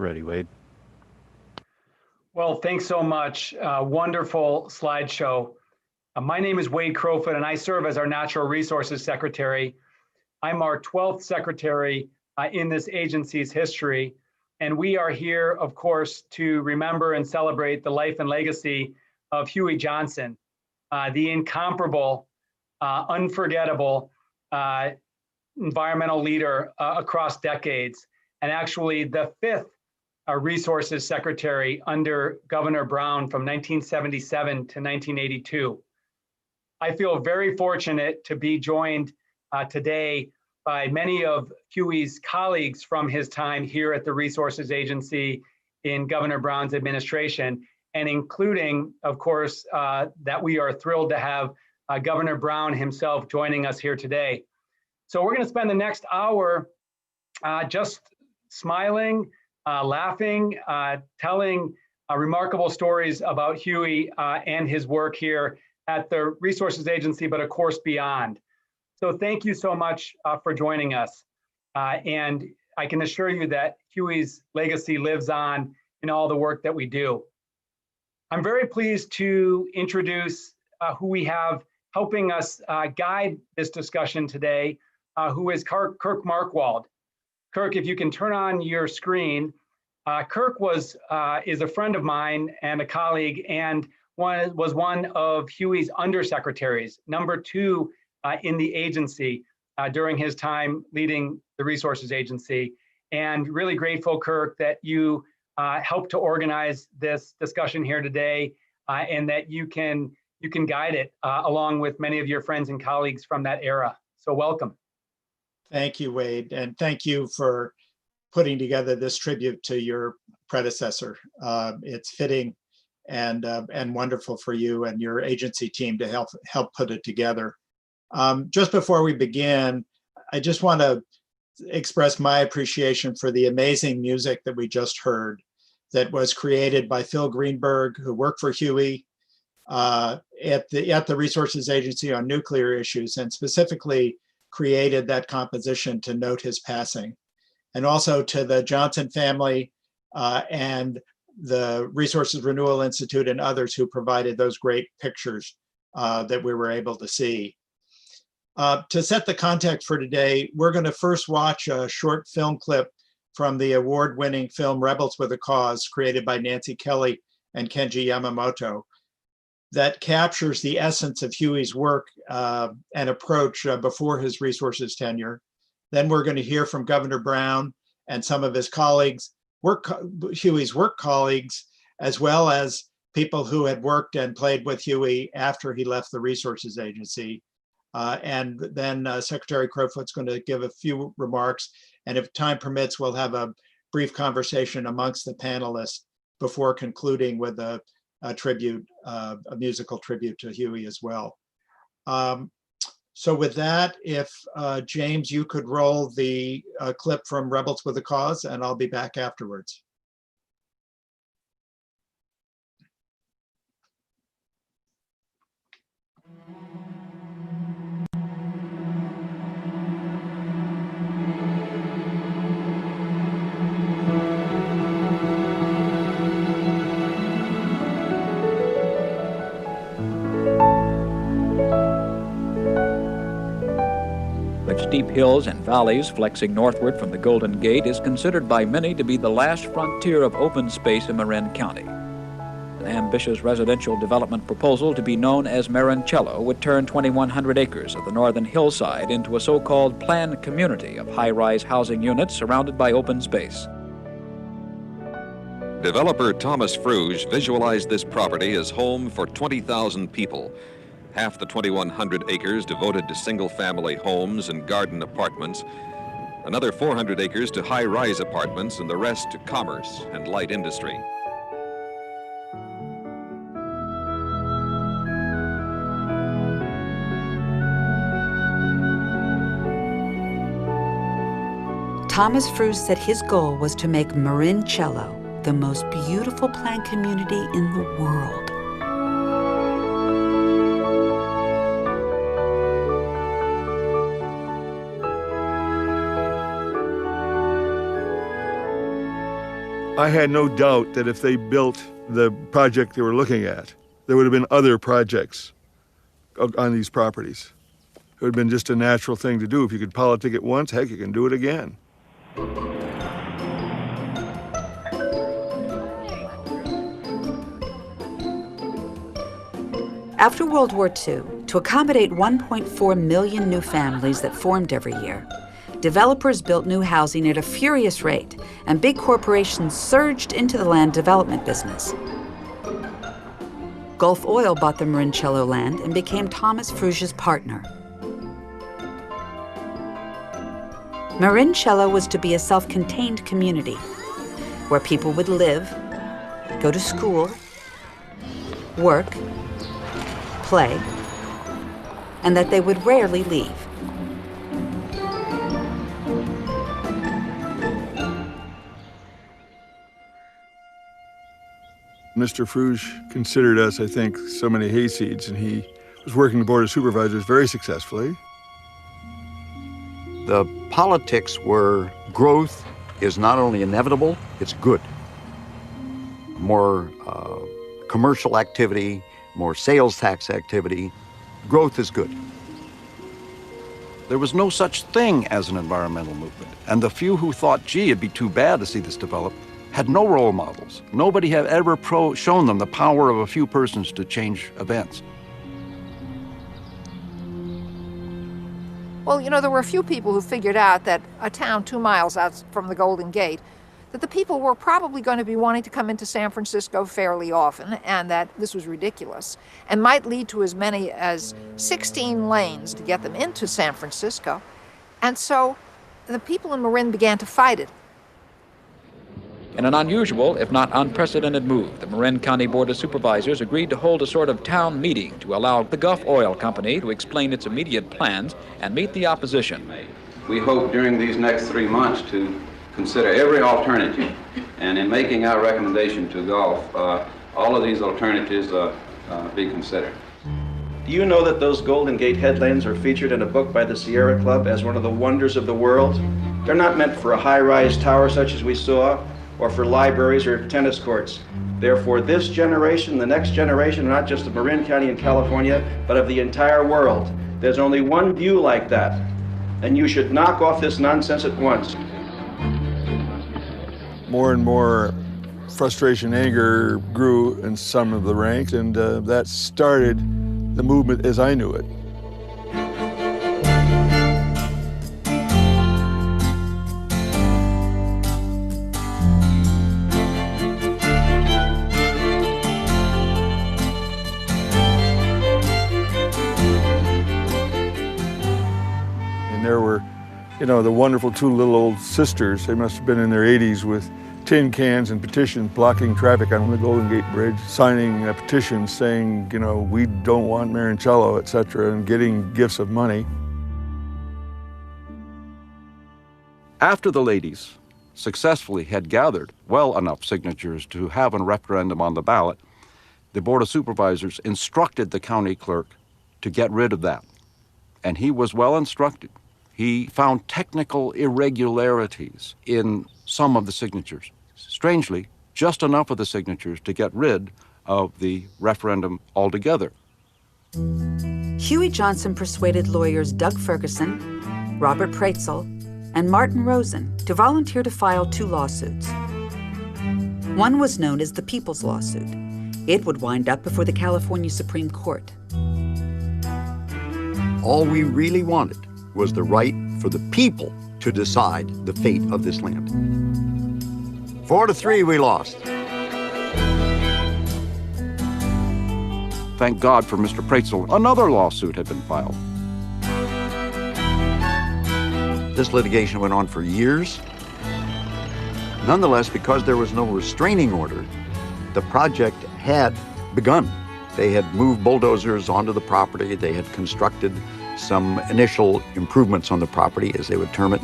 You're ready, Wade. Well, thanks so much. Wonderful slideshow. My name is Wade Crowfoot, and I serve as our Natural Resources Secretary. I'm our 12th secretary in this agency's history, and we are here, of course, to remember and celebrate the life and legacy of Huey Johnson, the incomparable, unforgettable environmental leader across decades, and actually the fifth Resources Secretary under Governor Brown from 1977 to 1982. I feel very fortunate to be joined today by many of Huey's colleagues from his time here at the Resources Agency in Governor Brown's administration, and including, of course, that we are thrilled to have Governor Brown himself joining us here today. So we're going to spend the next hour just smiling, laughing, telling remarkable stories about Huey and his work here at the Resources Agency, but of course beyond. So thank you so much for joining us. And I can assure you that Huey's legacy lives on in all the work that we do. I'm very pleased to introduce who we have helping us guide this discussion today, who is Kirk Markwald. Kirk, if you can turn on your screen. Kirk is a friend of mine and a colleague, and was one of Huey's undersecretaries, number 2 in the agency during his time leading the Resources Agency. And really grateful, Kirk, that you helped to organize this discussion here today, and that you can guide it along with many of your friends and colleagues from that era. So welcome. Thank you, Wade, and thank you for putting together this tribute to your predecessor. It's fitting and wonderful for you and your agency team to help put it together. Just before we begin, I just want to express my appreciation for the amazing music that we just heard that was created by Phil Greenberg, who worked for Huey at the Resources Agency on nuclear issues, and specifically created that composition to note his passing. And also to the Johnson family and the Resources Renewal Institute and others who provided those great pictures that we were able to see. To set the context for today, we're going to first watch a short film clip from the award-winning film Rebels with a Cause, created by Nancy Kelly and Kenji Yamamoto, that captures the essence of Huey's work and approach before his resources tenure. Then we're going to hear from Governor Brown and some of his colleagues, Huey's work colleagues, as well as people who had worked and played with Huey after he left the Resources Agency. And then Secretary Crowfoot's going to give a few remarks. And if time permits, we'll have a brief conversation amongst the panelists before concluding with a musical tribute to Huey as well. So with that, if James, you could roll the clip from Rebels with a Cause, and I'll be back afterwards. Steep hills and valleys flexing northward from the Golden Gate is considered by many to be the last frontier of open space in Marin County. An ambitious residential development proposal to be known as Marincello would turn 2,100 acres of the northern hillside into a so-called planned community of high-rise housing units surrounded by open space. Developer Thomas Fruge visualized this property as home for 20,000 people. Half the 2,100 acres devoted to single-family homes and garden apartments, another 400 acres to high-rise apartments, and the rest to commerce and light industry. Thomas Fruge said his goal was to make Marincello the most beautiful planned community in the world. I had no doubt that if they built the project they were looking at, there would have been other projects on these properties. It would have been just a natural thing to do. If you could politic it once, heck, you can do it again. After World War II, to accommodate 1.4 million new families that formed every year, developers built new housing at a furious rate, and big corporations surged into the land development business. Gulf Oil bought the Marincello land and became Thomas Fruge's partner. Marincello was to be a self-contained community where people would live, go to school, work, play, and that they would rarely leave. Mr. Fruge considered us, I think, so many hayseeds, and he was working the Board of Supervisors very successfully. The politics were growth is not only inevitable, it's good. More commercial activity, more sales tax activity, growth is good. There was no such thing as an environmental movement, and the few who thought, gee, it'd be too bad to see this develop, had no role models. Nobody had ever shown them the power of a few persons to change events. Well, you know, there were a few people who figured out that a town 2 miles out from the Golden Gate, that the people were probably going to be wanting to come into San Francisco fairly often, and that this was ridiculous, and might lead to as many as 16 lanes to get them into San Francisco. And so the people in Marin began to fight it. In an unusual, if not unprecedented move, the Marin County Board of Supervisors agreed to hold a sort of town meeting to allow the Gulf Oil Company to explain its immediate plans and meet the opposition. We hope during these next 3 months to consider every alternative, and in making our recommendation to Gulf, all of these alternatives be considered. Do you know that those Golden Gate headlands are featured in a book by the Sierra Club as one of the wonders of the world? They're not meant for a high-rise tower such as we saw, or for libraries or tennis courts. They're for this generation, the next generation, not just of Marin County and California, but of the entire world. There's only one view like that, and you should knock off this nonsense at once. More and more frustration, anger grew in some of the ranks, and that started the movement as I knew it. You know, the wonderful two little old sisters, they must have been in their 80s with tin cans and petitions blocking traffic on the Golden Gate Bridge, signing a petition saying, you know, we don't want Marincello, et cetera, and getting gifts of money. After the ladies successfully had gathered well enough signatures to have a referendum on the ballot, the Board of Supervisors instructed the county clerk to get rid of that. And he was well instructed. He found technical irregularities in some of the signatures. Strangely, just enough of the signatures to get rid of the referendum altogether. Huey Johnson persuaded lawyers Doug Ferguson, Robert Praetzel, and Martin Rosen to volunteer to file 2 lawsuits. One was known as the People's Lawsuit. It would wind up before the California Supreme Court. All we really wanted was the right for the people to decide the fate of this land. 4-3, we lost. Thank God for Mr. Praetzel. Another lawsuit had been filed. This litigation went on for years. Nonetheless, because there was no restraining order, the project had begun. They had moved bulldozers onto the property. They had constructed some initial improvements on the property, as they would term it.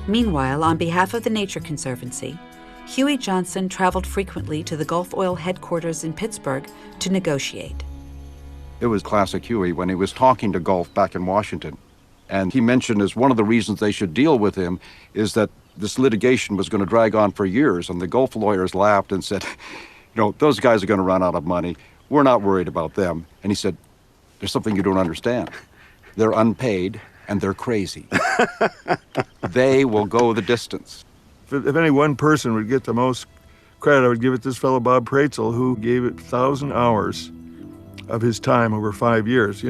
Meanwhile, on behalf of the Nature Conservancy, Huey Johnson traveled frequently to the Gulf Oil headquarters in Pittsburgh to negotiate. It was classic Huey when he was talking to Gulf back in Washington. And he mentioned as one of the reasons they should deal with him is that this litigation was going to drag on for years. And the Gulf lawyers laughed and said, those guys are going to run out of money. We're not worried about them. And he said, there's something you don't understand. They're unpaid and they're crazy. They will go the distance. If any one person would get the most credit, I would give it this fellow, Bob Praetzel, who gave it 1,000 hours of his time over 5 years,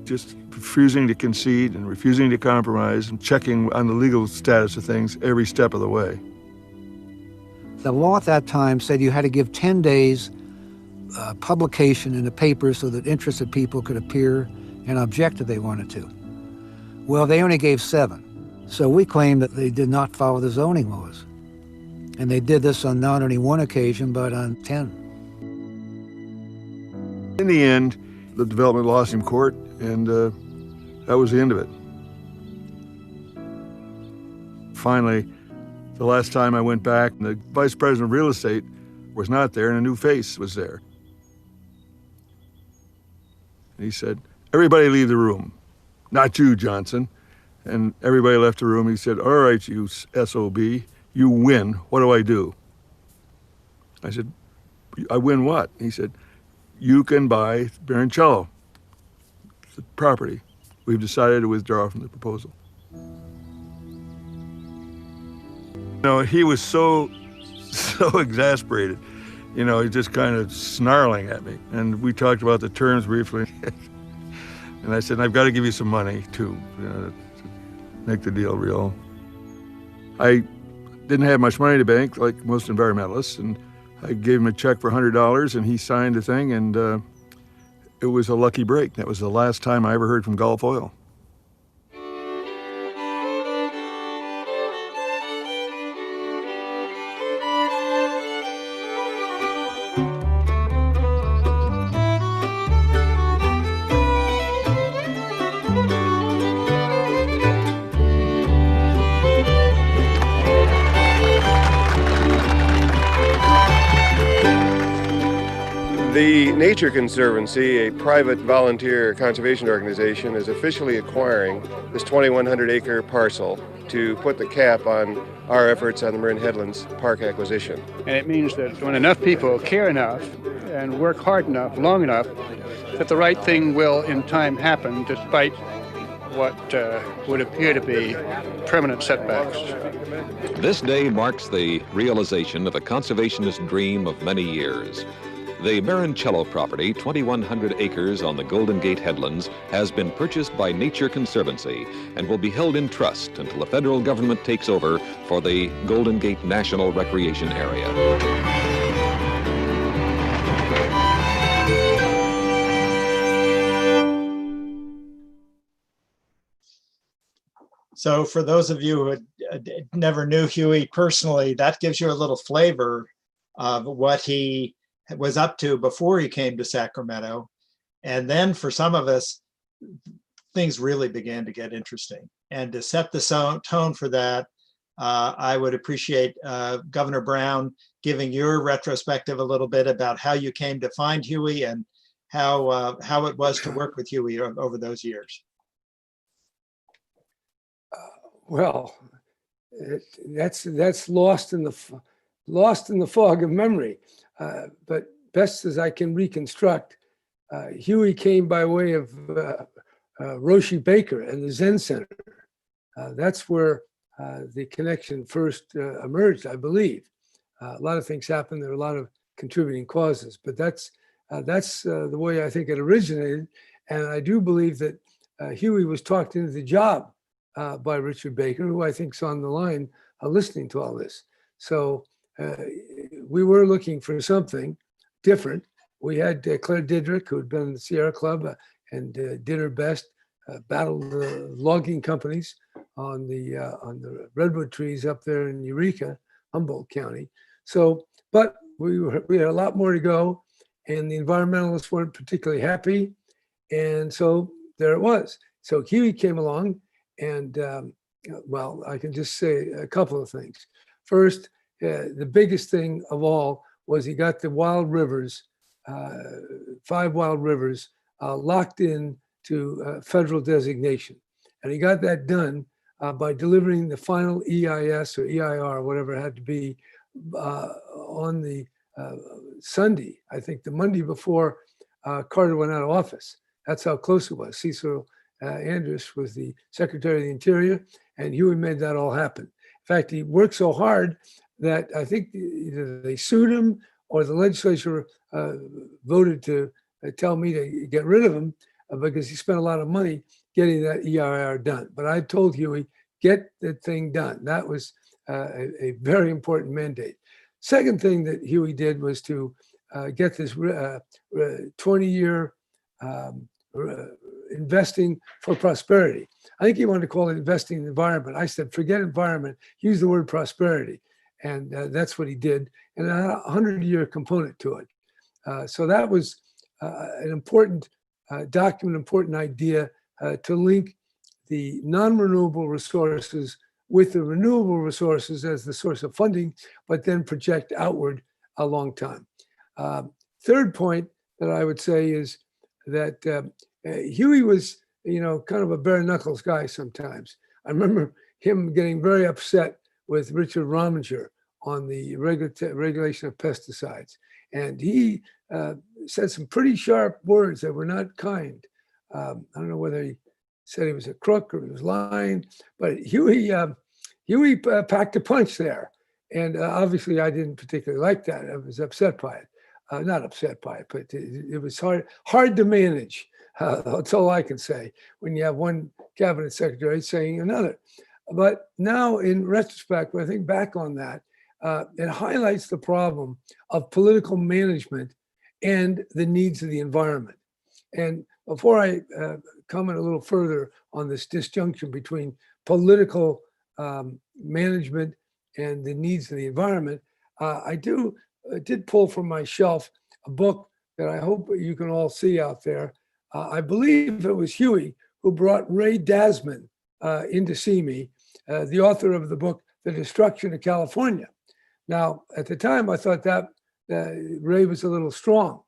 just refusing to concede and refusing to compromise and checking on the legal status of things every step of the way. The law at that time said you had to give 10 days publication in the paper so that interested people could appear and object if they wanted to. Well, they only gave 7. So we claim that they did not follow the zoning laws. And they did this on not only one occasion, but on 10. In the end, the development lost him court, and that was the end of it. Finally, the last time I went back, the vice president of real estate was not there, and a new face was there. And he said, everybody leave the room. Not you, Johnson. And everybody left the room. He said, all right, you SOB, you win. What do I do? I said, I win what? He said, you can buy Marincello, the property. We've decided to withdraw from the proposal. He was so exasperated. He just kind of snarling at me. And we talked about the terms briefly. And I said, I've got to give you some money to make the deal real. I didn't have much money to bank, like most environmentalists, and I gave him a check for $100, and he signed the thing, and it was a lucky break. That was the last time I ever heard from Gulf Oil. The Nature Conservancy, a private volunteer conservation organization, is officially acquiring this 2,100-acre parcel to put the cap on our efforts on the Marin Headlands Park acquisition. And it means that when enough people care enough and work hard enough, long enough, that the right thing will in time happen despite what would appear to be permanent setbacks. This day marks the realization of a conservationist dream of many years. The Marincello property, 2,100 acres on the Golden Gate Headlands, has been purchased by Nature Conservancy and will be held in trust until the federal government takes over for the Golden Gate National Recreation Area. So for those of you who never knew Huey personally, that gives you a little flavor of what he was up to before he came to Sacramento. And then for some of us, things really began to get interesting. And to set the tone for that, I would appreciate Governor Brown giving your retrospective a little bit about how you came to find Huey and how it was to work with Huey over those years. Well, that's lost in the fog of memory. But best as I can reconstruct, Huey came by way of Roshi Baker and the Zen Center. That's where the connection first emerged, I believe. A lot of things happened. There were a lot of contributing causes, but that's the way I think it originated. And I do believe that Huey was talked into the job by Richard Baker, who I think is on the line listening to all this. So we were looking for something different. We had Claire Didrick, who had been in the Sierra Club and did her best, battled the logging companies on the redwood trees up there in Eureka, Humboldt County. So, but we had a lot more to go, and the environmentalists weren't particularly happy, and so there it was. So Huey came along, and well, I can just say a couple of things. First, the biggest thing of all was he got the wild rivers, 5 wild rivers, locked in to federal designation. And he got that done by delivering the final EIS or EIR, whatever it had to be, on the Sunday, I think the Monday before Carter went out of office. That's how close it was. Cecil Andrus was the Secretary of the Interior, and Huey made that all happen. In fact, he worked so hard that I think either they sued him or the legislature voted to tell me to get rid of him because he spent a lot of money getting that EIR done. But I told Huey, get the thing done. That was a very important mandate. Second thing that Huey did was to get this 20-year investing for prosperity. I think he wanted to call it investing in the environment. I said, forget environment, use the word prosperity. And that's what he did. And it had a 100-year component to it. So that was an important document, important idea to link the non-renewable resources with the renewable resources as the source of funding, but then project outward a long time. Third point that I would say is that Huey was, kind of a bare knuckles guy sometimes. I remember him getting very upset with Richard Rominger on the regulation of pesticides. And he said some pretty sharp words that were not kind. I don't know whether he said he was a crook or he was lying, but Huey packed a punch there. And obviously I didn't particularly like that. I was upset by it. Not upset by it, but it was hard to manage. That's all I can say when you have one cabinet secretary saying another. But now in retrospect, when I think back on that, it highlights the problem of political management and the needs of the environment. And before I comment a little further on this disjunction between political management and the needs of the environment, I did pull from my shelf a book that I hope you can all see out there. I believe it was Huey who brought Ray Dasman in to see me, the author of the book, The Destruction of California. Now, at the time, I thought that Ray was a little strong,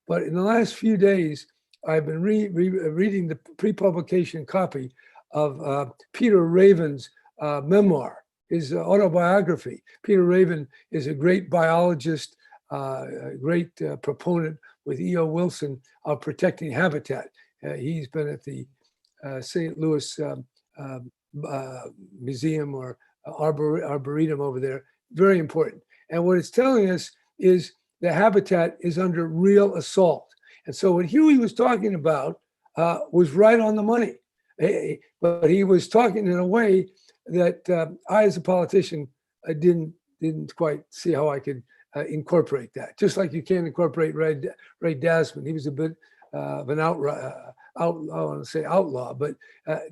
but in the last few days, I've been reading the pre-publication copy of Peter Raven's memoir, his autobiography. Peter Raven is a great biologist, a great proponent with E.O. Wilson of protecting habitat. He's been at the St. Louis Museum or Arboretum over there. Very important. And what it's telling us is the habitat is under real assault. And so what Huey was talking about was right on the money. But he was talking in a way that I, as a politician, didn't quite see how I could incorporate that. Just like you can't incorporate Ray Dasman. He was a bit of an outlaw, I want to say outlaw, but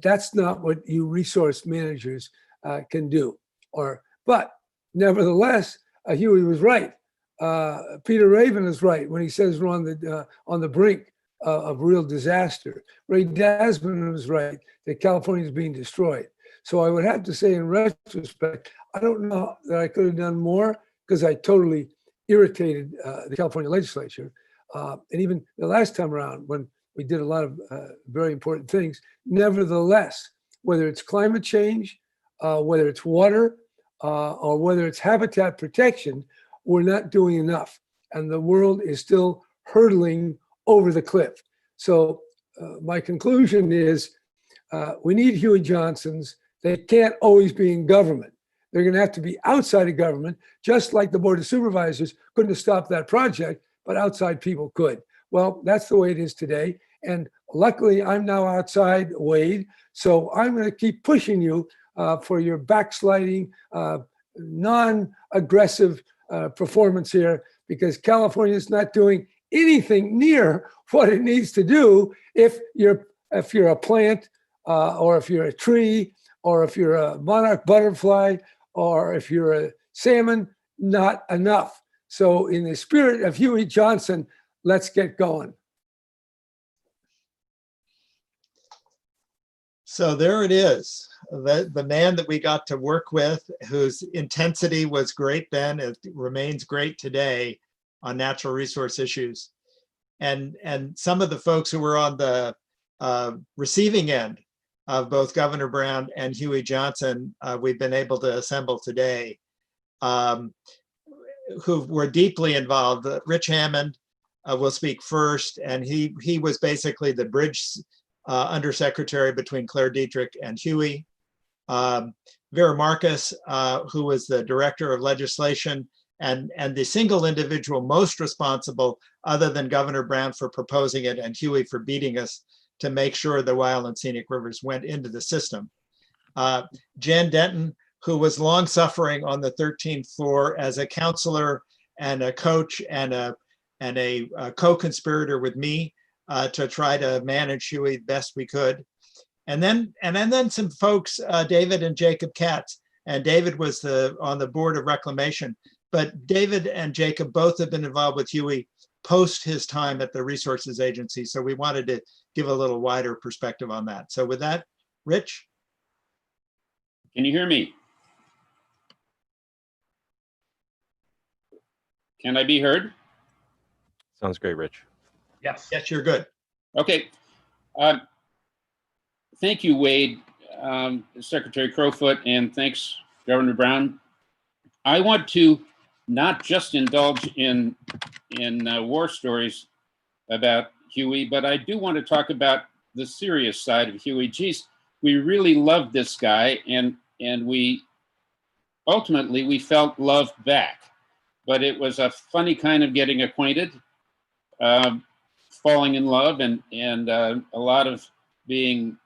that's not what you resource managers can do. But nevertheless, Huey was right. Peter Raven is right when he says we're on the brink of real disaster. Ray Dasman was right that California is being destroyed. So I would have to say, in retrospect, I don't know that I could have done more because I totally irritated the California legislature. And even the last time around, when we did a lot of very important things, nevertheless, whether it's climate change, whether it's water, or whether it's habitat protection, we're not doing enough. And the world is still hurtling over the cliff. So my conclusion is we need Huey Johnsons. They can't always be in government. They're going to have to be outside of government, just like the Board of Supervisors couldn't have stopped that project, but outside people could. Well, that's the way it is today. And luckily, I'm now outside, Wade. So I'm going to keep pushing you for your backsliding, non-aggressive performance here, because California is not doing anything near what it needs to do if you're a plant, or if you're a tree, or if you're a monarch butterfly, or if you're a salmon, not enough. So in the spirit of Huey Johnson, let's get going. So there it is, the man that we got to work with, whose intensity was great then, it remains great today on natural resource issues. And some of the folks who were on the receiving end of both Governor Brown and Huey Johnson we've been able to assemble today, who were deeply involved. Rich Hammond will speak first, and he was basically the bridge undersecretary between Claire Dietrich and Huey. Vera Marcus, who was the director of legislation and the single individual most responsible, other than Governor Brown, for proposing it and Huey for beating us to make sure the Wild and Scenic Rivers went into the system. Jan Denton, who was long suffering on the 13th floor as a counselor and a coach and a co-conspirator with me to try to manage Huey best we could. And then some folks, David and Jacob Katz. And David was on the board of reclamation, but David and Jacob both have been involved with Huey post his time at the Resources Agency. So we wanted to give a little wider perspective on that. So with that, Rich? Can you hear me? Can I be heard? Sounds great, Rich. Yes. Yes, you're good. Okay. Thank you, Wade, Secretary Crowfoot, and thanks, Governor Brown. I want to not just indulge in war stories about Huey, but I do want to talk about the serious side of Huey. Geez, we really loved this guy, and we ultimately felt love back. But it was a funny kind of getting acquainted, falling in love, and a lot of being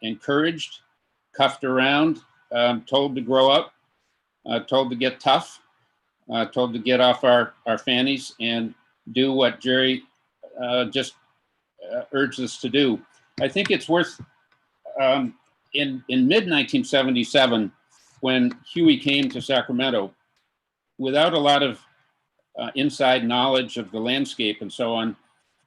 encouraged, cuffed around, told to grow up, told to get tough, told to get off our fannies and do what Jerry just urged us to do. I think it's worth, in mid-1977, when Huey came to Sacramento, without a lot of inside knowledge of the landscape and so on,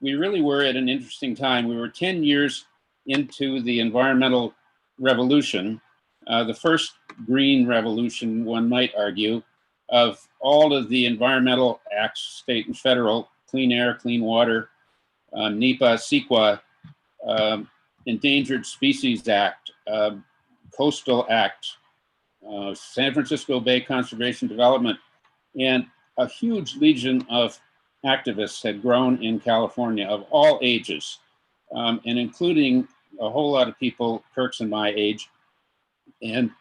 we really were at an interesting time. We were 10 years into the environmental revolution, the first green revolution, one might argue, of all of the environmental acts, state and federal, Clean Air, Clean Water, NEPA, CEQA, Endangered Species Act, Coastal Act, San Francisco Bay Conservation Development, and a huge legion of activists had grown in California of all ages, and including a whole lot of people, Kirk's and my age, and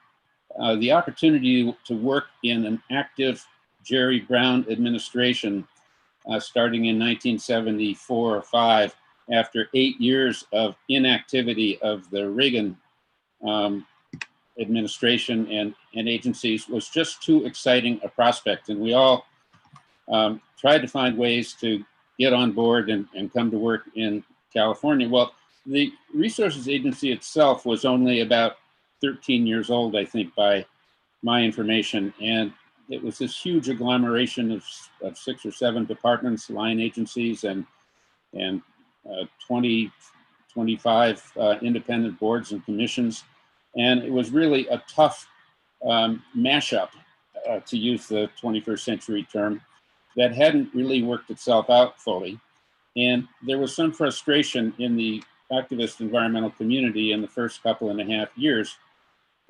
the opportunity to work in an active Jerry Brown administration starting in 1974 or 5, after 8 years of inactivity of the Reagan administration and agencies, was just too exciting a prospect. And we all tried to find ways to get on board and come to work in California. Well, the Resources Agency itself was only about 13 years old, I think, by my information. And it was this huge agglomeration of 6 or 7 departments, line agencies, and 20, 25 independent boards and commissions. And it was really a tough mashup, to use the 21st century term, that hadn't really worked itself out fully. And there was some frustration in the activist environmental community in the first couple and a half years.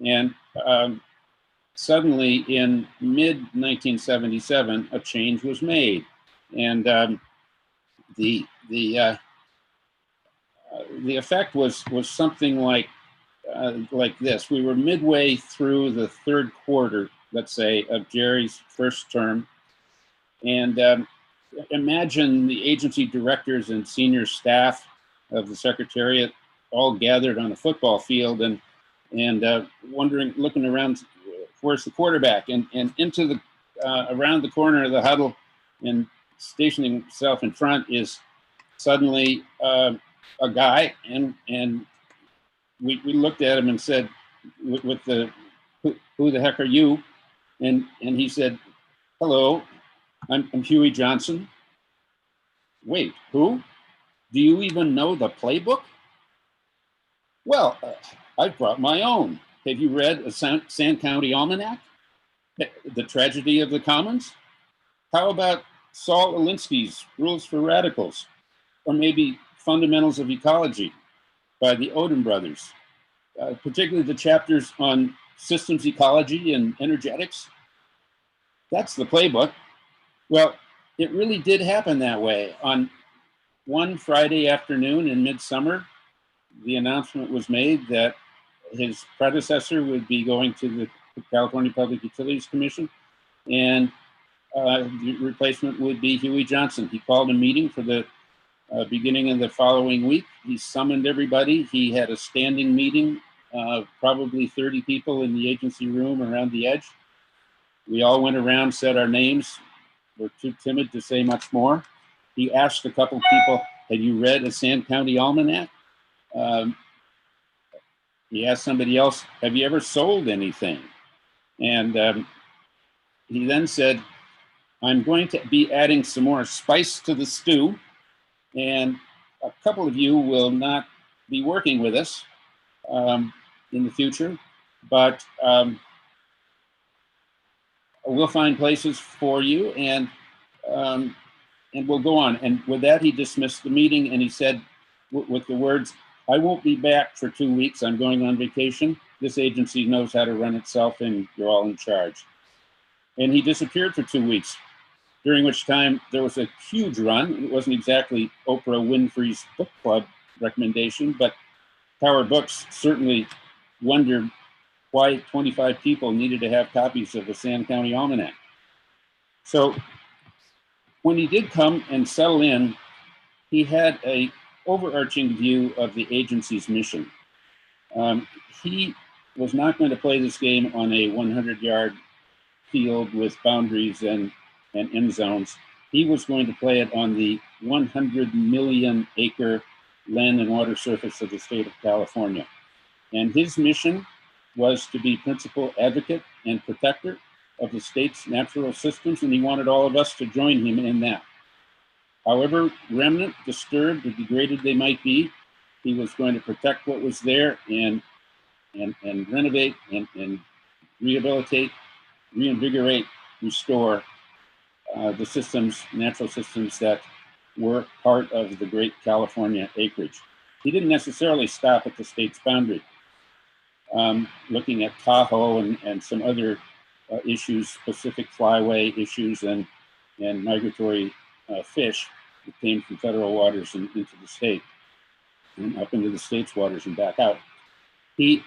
And suddenly in mid-1977, a change was made. And the effect was something like this. We were midway through the third quarter, let's say, of Jerry's first term. And imagine the agency directors and senior staff of the Secretariat all gathered on a football field and wondering, looking around, where's the quarterback? And into the around the corner of the huddle and stationing himself in front is suddenly a guy, and we looked at him and said, with the who the heck are you? And he said, hello, I'm Huey Johnson. Wait, who? Do you even know the Playbook? Well, I brought my own. Have you read a Sand County Almanac? The Tragedy of the Commons? How about Saul Alinsky's Rules for Radicals? Or maybe Fundamentals of Ecology by the Odom brothers? particularly the chapters on systems ecology and energetics. That's the playbook. Well, it really did happen that way. On one Friday afternoon in midsummer, the announcement was made that his predecessor would be going to the California Public Utilities Commission, and the replacement would be Huey Johnson. He called a meeting for the beginning of the following week. He summoned everybody. He had a standing meeting, probably 30 people in the agency room around the edge. We all went around, said our names. We're too timid to say much more. He asked a couple people, "Had you read a Sand County Almanac?" He asked somebody else, "Have you ever sold anything?" And he then said, "I'm going to be adding some more spice to the stew, and a couple of you will not be working with us in the future, but we'll find places for you, and we'll go on." And with that, he dismissed the meeting, and he said, with the words, "I won't be back for 2 weeks. I'm going on vacation. This agency knows how to run itself, and you're all in charge." And he disappeared for 2 weeks, during which time there was a huge run. It wasn't exactly Oprah Winfrey's book club recommendation, but Tower Books certainly wondered why 25 people needed to have copies of the Sand County Almanac. So when he did come and settle in, he had a overarching view of the agency's mission. He was not going to play this game on a 100-yard field with boundaries and end zones. He was going to play it on the 100 million acre land and water surface of the state of California. And his mission was to be principal advocate and protector of the state's natural systems, and he wanted all of us to join him in that. However remnant, disturbed, or degraded they might be, he was going to protect what was there and renovate and rehabilitate, reinvigorate, restore the systems, natural systems that were part of the great California acreage. He didn't necessarily stop at the state's boundary. Looking at Tahoe and some other issues, Pacific flyway issues and migratory fish that came from federal waters and into the state and up into the state's waters and back out. He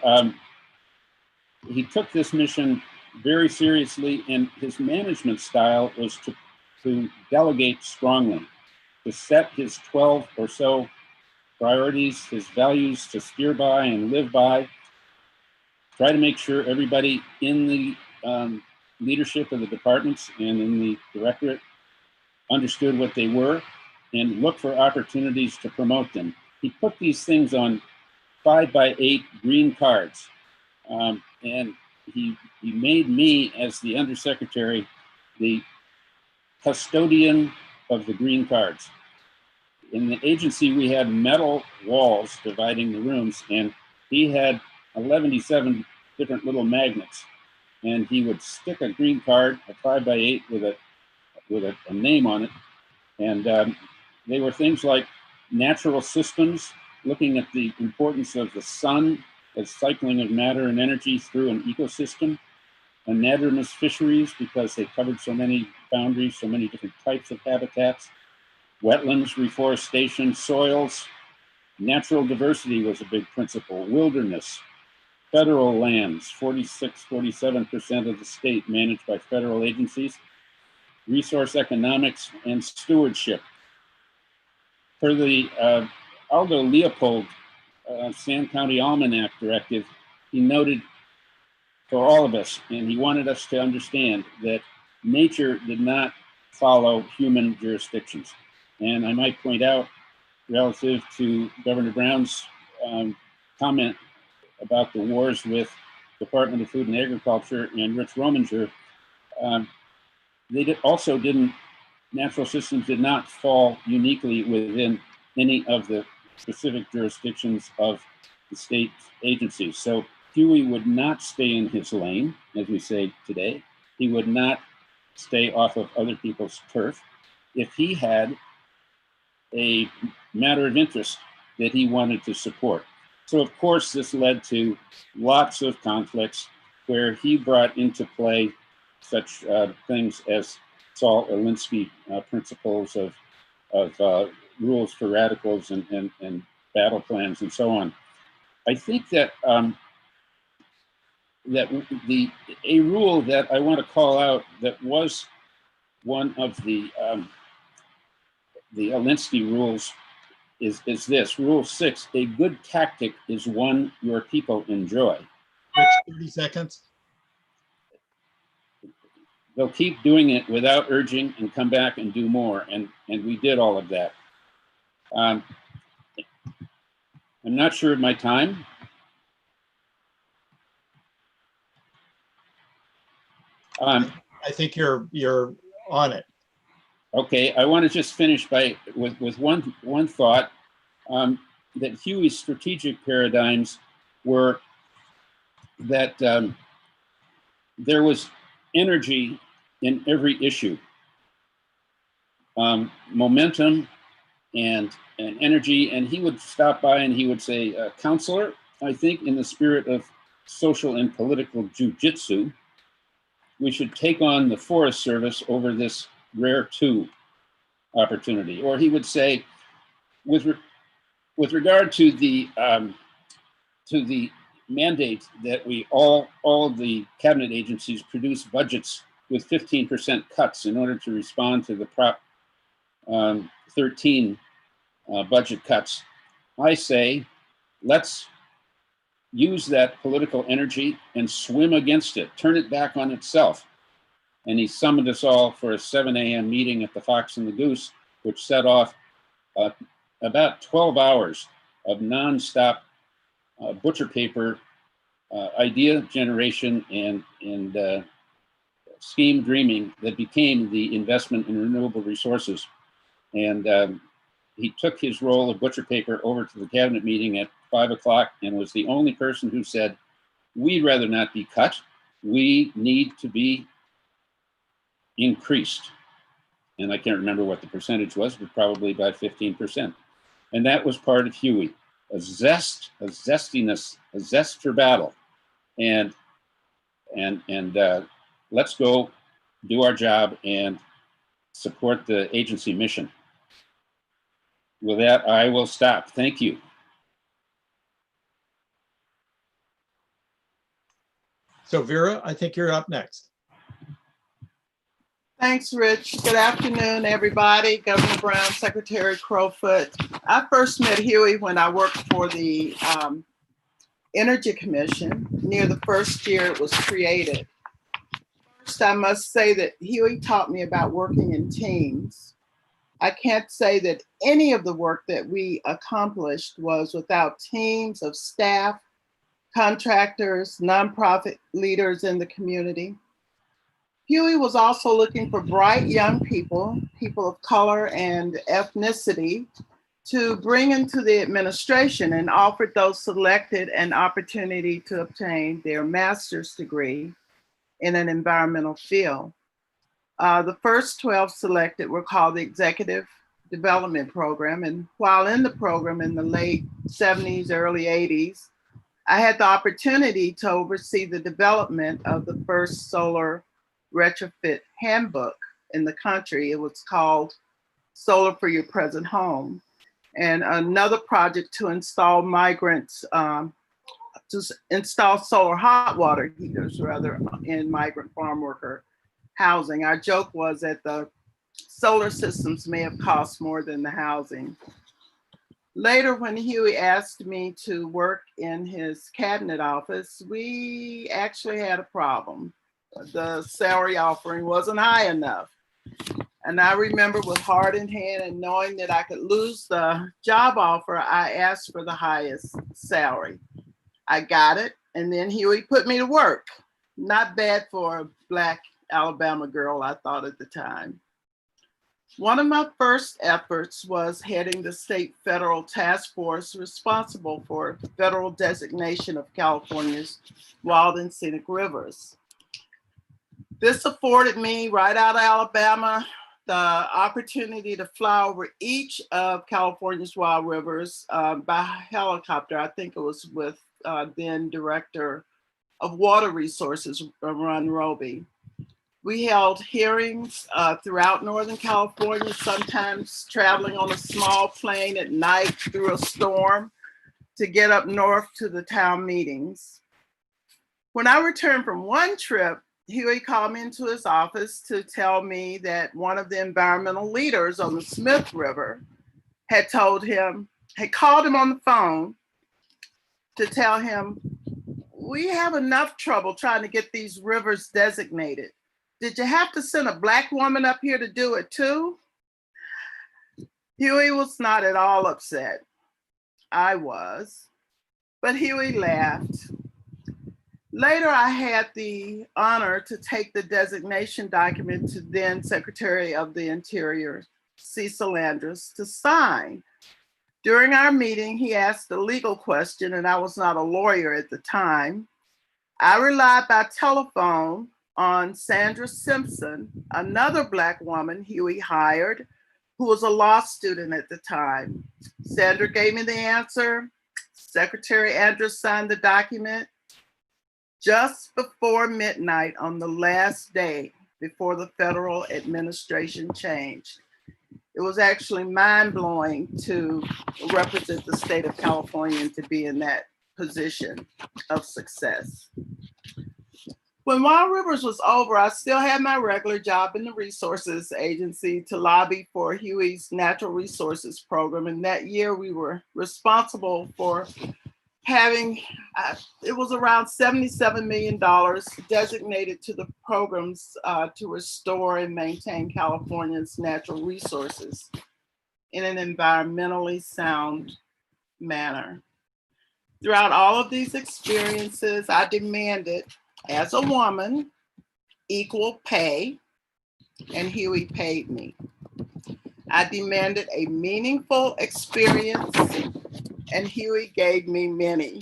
took this mission very seriously, and his management style was to delegate strongly, to set his 12 or so priorities, his values to steer by and live by, try to make sure everybody in the leadership of the departments and in the directorate understood what they were and look for opportunities to promote them. He put these things on 5x8 green cards, and he made me, as the undersecretary, the custodian of the green cards. In the agency, we had metal walls dividing the rooms, and he had 11 different little magnets, and he would stick a green card, a 5x8 with a name on it, and they were things like natural systems, looking at the importance of the sun as cycling of matter and energy through an ecosystem, anadromous fisheries because they covered so many boundaries, so many different types of habitats, wetlands, reforestation, soils, natural diversity was a big principle, wilderness, federal lands, 47% of the state managed by federal agencies, resource economics, and stewardship. For the Aldo Leopold Sand County Almanac directive, he noted for all of us, and he wanted us to understand that nature did not follow human jurisdictions. And I might point out, relative to Governor Brown's comment about the wars with Department of Food and Agriculture and Rich Rominger, natural systems did not fall uniquely within any of the specific jurisdictions of the state agencies. So Huey would not stay in his lane, as we say today. He would not stay off of other people's turf. If he had a matter of interest that he wanted to support, So of course, this led to lots of conflicts where he brought into play such things as Saul Alinsky principles of rules for radicals and battle plans and so on. I think that that a rule that I want to call out that was one of the Alinsky rules is this, Rule 6, a good tactic is one your people enjoy. 30 seconds. They'll keep doing it without urging and come back and do more. And we did all of that. I'm not sure of my time. I think you're on it. Okay, I want to just finish with one thought, that Huey's strategic paradigms were that there was energy in every issue, momentum and energy, and he would stop by and he would say, "Counselor, I think in the spirit of social and political jujitsu, we should take on the Forest Service over this rare two opportunity." Or he would say, with regard to the mandate that we all of the cabinet agencies produce budgets with 15% cuts in order to respond to the Prop 13 budget cuts, I say, let's use that political energy and swim against it, turn it back on itself. And he summoned us all for a 7 a.m. meeting at the Fox and the Goose, which set off about 12 hours of nonstop butcher paper idea generation and scheme dreaming that became the investment in renewable resources. And he took his roll of butcher paper over to the cabinet meeting at 5 o'clock and was the only person who said, "We'd rather not be cut. We need to be increased." And I can't remember what the percentage was, but probably about 15%. And that was part of Huey, a zest, a zestiness, a zest for battle. And let's go do our job and support the agency mission. With that, I will stop. Thank you. So Vera, I think you're up next. Thanks, Rich. Good afternoon, everybody. Governor Brown, Secretary Crowfoot. I first met Huey when I worked for the Energy Commission near the first year it was created. First, I must say that Huey taught me about working in teams. I can't say that any of the work that we accomplished was without teams of staff, contractors, nonprofit leaders in the community. Huey was also looking for bright young people, people of color and ethnicity, to bring into the administration, and offered those selected an opportunity to obtain their master's degree in an environmental field. The first 12 selected were called the Executive Development Program. And while in the program in the late 70s, early 80s, I had the opportunity to oversee the development of the first solar retrofit handbook in the country. It was called Solar for Your Present Home. And another project to install install solar hot water heaters rather in migrant farm worker housing. Our joke was that the solar systems may have cost more than the housing. Later, when Huey asked me to work in his cabinet office, we actually had a problem. The salary offering wasn't high enough. And I remember with heart in hand and knowing that I could lose the job offer, I asked for the highest salary. I got it, and then Huey put me to work. Not bad for a Black Alabama girl, I thought at the time. One of my first efforts was heading the state federal task force responsible for federal designation of California's wild and scenic rivers. This afforded me, right out of Alabama, the opportunity to fly over each of California's wild rivers by helicopter. I think it was with then Director of Water Resources, Ron Roby. We held hearings throughout Northern California, sometimes traveling on a small plane at night through a storm to get up north to the town meetings. When I returned from one trip, Huey called me into his office to tell me that one of the environmental leaders on the Smith River had called him on the phone to tell him, we have enough trouble trying to get these rivers designated. Did you have to send a Black woman up here to do it too? Huey was not at all upset. I was, but Huey laughed. Later, I had the honor to take the designation document to then Secretary of the Interior, Cecil Andrus, to sign. During our meeting, he asked a legal question, and I was not a lawyer at the time. I relied by telephone on Sandra Simpson, another Black woman Huey hired, who was a law student at the time. Sandra gave me the answer. Secretary Andrus signed the document. Just before midnight on the last day before the federal administration changed. It was actually mind-blowing to represent the state of California and to be in that position of success. When Wild Rivers was over, I still had my regular job in the Resources Agency to lobby for Huey's Natural Resources Program. And that year we were responsible for having, it was around $77 million designated to the programs to restore and maintain California's natural resources in an environmentally sound manner. Throughout all of these experiences, I demanded, as a woman, equal pay, and Huey paid me. I demanded a meaningful experience, and Huey gave me many.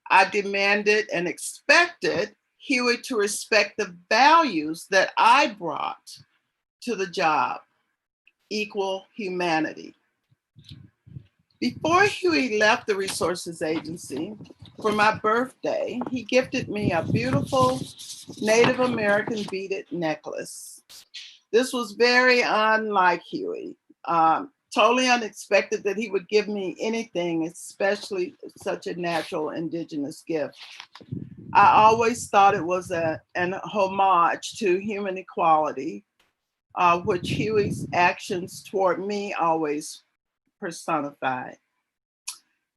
I demanded and expected Huey to respect the values that I brought to the job, equal humanity. Before Huey left the Resources Agency, for my birthday, he gifted me a beautiful Native American beaded necklace. This was very unlike Huey. Totally unexpected that he would give me anything, especially such a natural indigenous gift. I always thought it was an homage to human equality, which Huey's actions toward me always personified.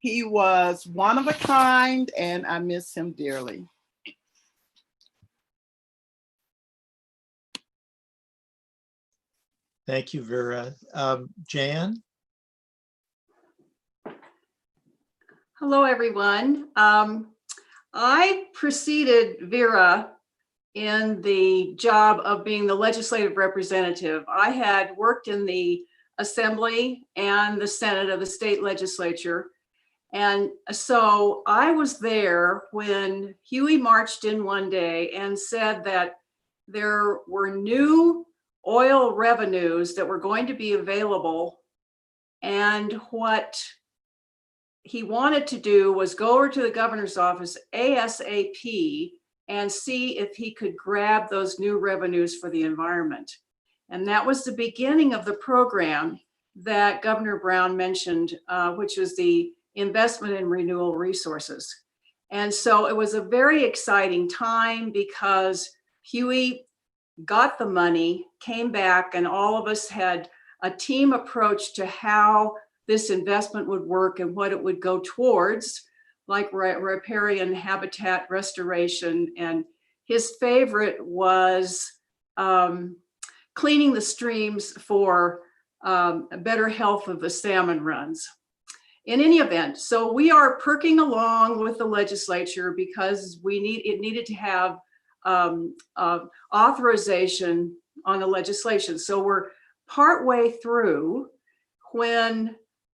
He was one of a kind, and I miss him dearly. Thank you, Vera. Jan? Hello, everyone. I preceded Vera in the job of being the legislative representative. I had worked in the Assembly and the Senate of the state legislature. And so I was there when Huey marched in one day and said that there were new oil revenues that were going to be available. And what he wanted to do was go over to the governor's office ASAP and see if he could grab those new revenues for the environment. And that was the beginning of the program that Governor Brown mentioned, which was the Investment in Renewal Resources. And so it was a very exciting time because Huey got the money, came back, and all of us had a team approach to how this investment would work and what it would go towards, like riparian habitat restoration. And his favorite was cleaning the streams for a better health of the salmon runs. In any event, so we are perking along with the legislature because it needed to have authorization on the legislation. So we're partway through when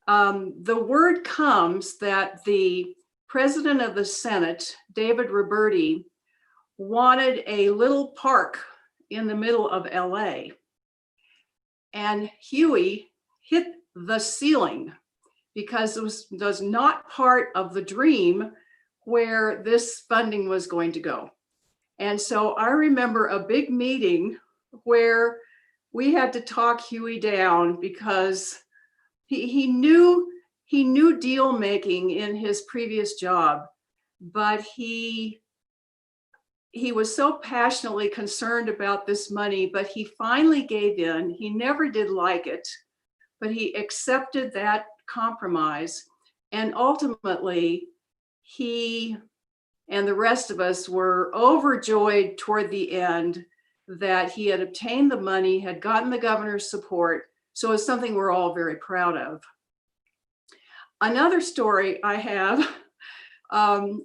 the word comes that the president of the Senate, David Roberti, wanted a little park in the middle of LA. and Huey hit the ceiling because it was not part of the dream where this funding was going to go. And so I remember a big meeting where we had to talk Huey down because he knew deal making in his previous job, but he was so passionately concerned about this money, but he finally gave in. He never did like it, but he accepted that compromise. And ultimately, he and the rest of us were overjoyed toward the end that he had obtained the money, had gotten the governor's support. So it's something we're all very proud of. Another story I have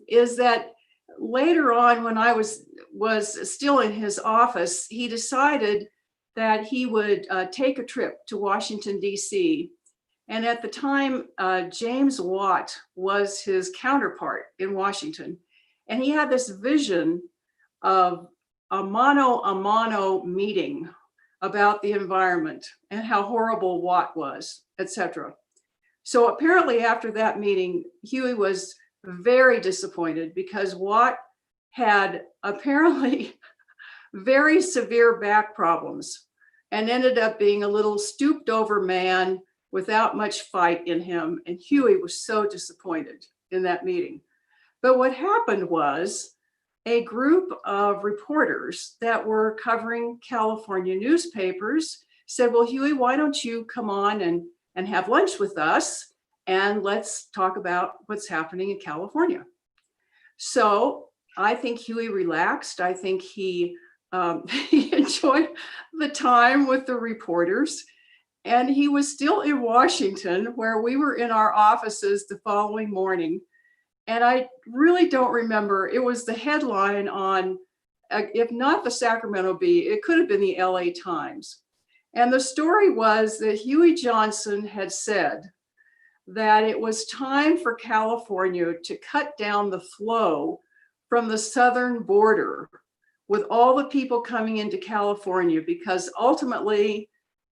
is that later on, when I was still in his office, he decided that he would take a trip to Washington, D.C. And at the time, James Watt was his counterpart in Washington. And he had this vision of a mano a mano meeting about the environment and how horrible Watt was, etc. So apparently after that meeting, Huey was very disappointed because Watt had apparently very severe back problems and ended up being a little stooped over man without much fight in him. And Huey was so disappointed in that meeting. But what happened was a group of reporters that were covering California newspapers said, well, Huey, why don't you come on and have lunch with us and let's talk about what's happening in California. So I think Huey relaxed. I think he enjoyed the time with the reporters. And he was still in Washington, where we were in our offices the following morning. And I really don't remember, it was the headline on, if not the Sacramento Bee, it could have been the LA Times. And the story was that Huey Johnson had said that it was time for California to cut down the flow from the southern border with all the people coming into California, because ultimately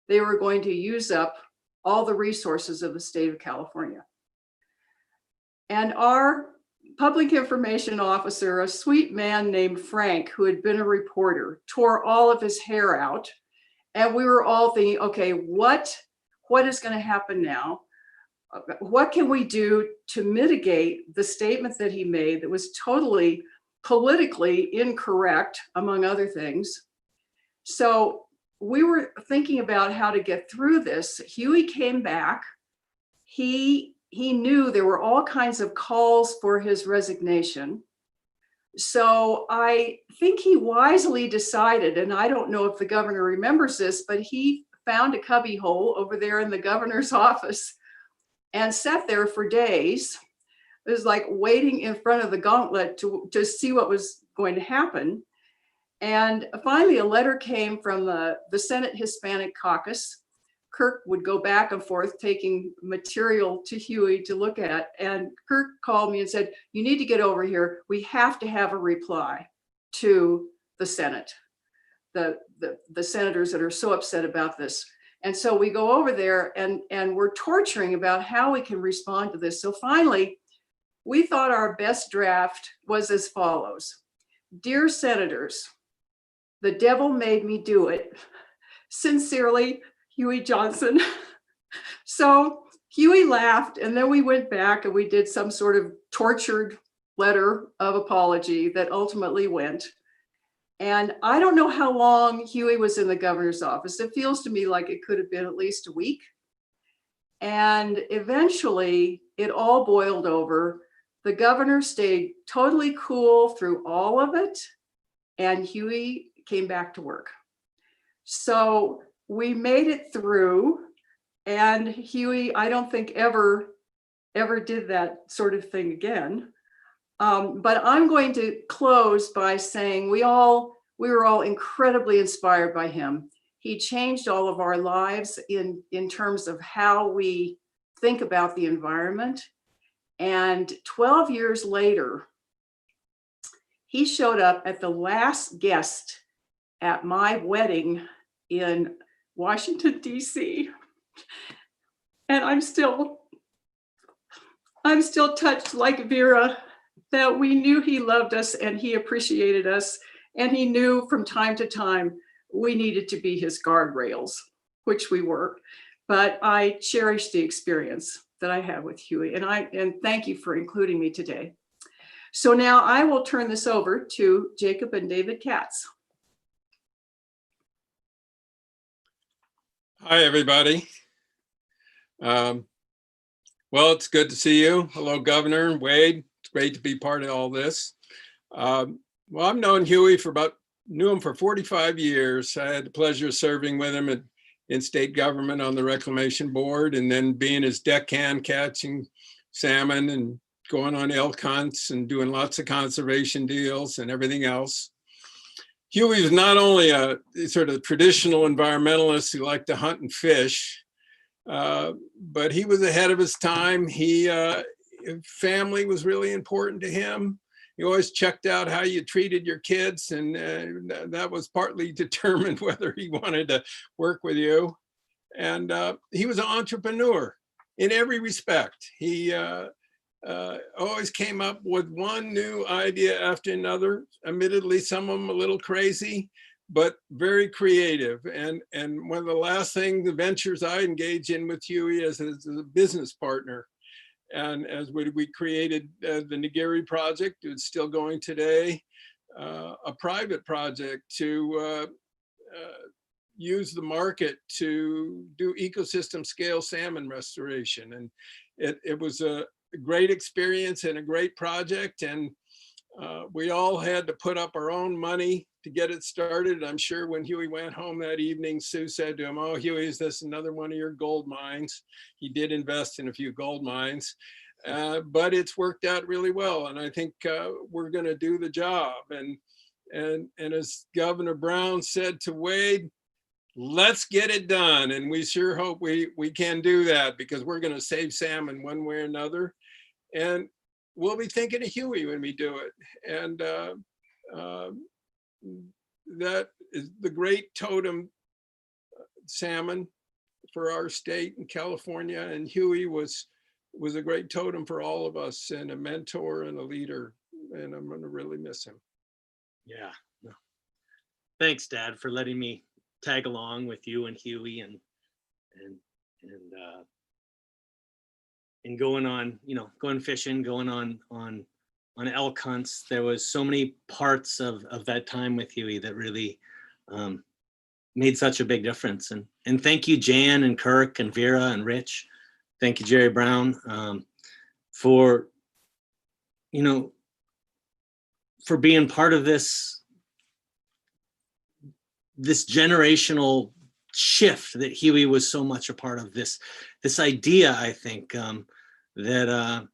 they were going to use up all the resources of the state of California. And our public information officer, a sweet man named Frank, who had been a reporter, tore all of his hair out. And we were all thinking, okay, what is going to happen now? What can we do to mitigate the statement that he made that was totally politically incorrect, among other things? So we were thinking about how to get through this. Huey came back. He knew there were all kinds of calls for his resignation. So I think he wisely decided, and I don't know if the governor remembers this, but he found a cubby hole over there in the governor's office and sat there for days. It was like waiting in front of the gauntlet to see what was going to happen. And finally, a letter came from the Senate Hispanic Caucus. Kirk would go back and forth taking material to Huey to look at. And Kirk called me and said, you need to get over here. We have to have a reply to the Senate, the senators that are so upset about this. And so we go over there and we're torturing about how we can respond to this. So finally, we thought our best draft was as follows. Dear senators, the devil made me do it. Sincerely, Huey Johnson. So Huey laughed, and then we went back and we did some sort of tortured letter of apology that ultimately went. And I don't know how long Huey was in the governor's office. It feels to me like it could have been at least a week. And eventually it all boiled over. The governor stayed totally cool through all of it, and Huey came back to work. So we made it through, and Huey, I don't think ever did that sort of thing again. But I'm going to close by saying we were all incredibly inspired by him. He changed all of our lives in terms of how we think about the environment. And 12 years later, he showed up at the last guest at my wedding in Washington, D.C. And I'm still touched like Vera that we knew he loved us and he appreciated us. And he knew from time to time we needed to be his guardrails, which we were. But I cherish the experience that I have with Huey, and thank you for including me today. So now I will turn this over to Jacob and David Katz. Hi, everybody. Well, it's good to see you. Hello, Governor Wade. It's great to be part of all this. Well, I've known Huey knew him for 45 years. I had the pleasure of serving with him in state government on the Reclamation Board, and then being his deckhand catching salmon and going on elk hunts and doing lots of conservation deals and everything else. Huey was not only a sort of traditional environmentalist who liked to hunt and fish, but he was ahead of his time. Family was really important to him. He always checked out how you treated your kids, and that was partly determined whether he wanted to work with you. And he was an entrepreneur in every respect. He always came up with one new idea after another. Admittedly, some of them a little crazy, but very creative. And one of the last the ventures I engaged in with Huey as a business partner. And as we created the Nagiri project, it's still going today, a private project to use the market to do ecosystem scale salmon restoration. And it was a great experience and a great project. And we all had to put up our own money to get it started. I'm sure when Huey went home that evening, Sue said to him, "Oh, Huey, is this another one of your gold mines?" He did invest in a few gold mines, but it's worked out really well. And I think we're going to do the job. And as Governor Brown said to Wade, let's get it done. And we sure hope we can do that, because we're going to save salmon one way or another. And we'll be thinking of Huey when we do it. And that is the great totem salmon for our state in California. And Huey was a great totem for all of us, and a mentor and a leader. And I'm going to really miss him. Yeah. Thanks, Dad, for letting me tag along with you and Huey and going fishing, going on elk hunts. There was so many parts of that time with Huey that really made such a big difference. And thank you, Jan and Kirk and Vera and Rich. Thank you, Jerry Brown, for being part of this generational shift that Huey was so much a part of. This idea, I think, that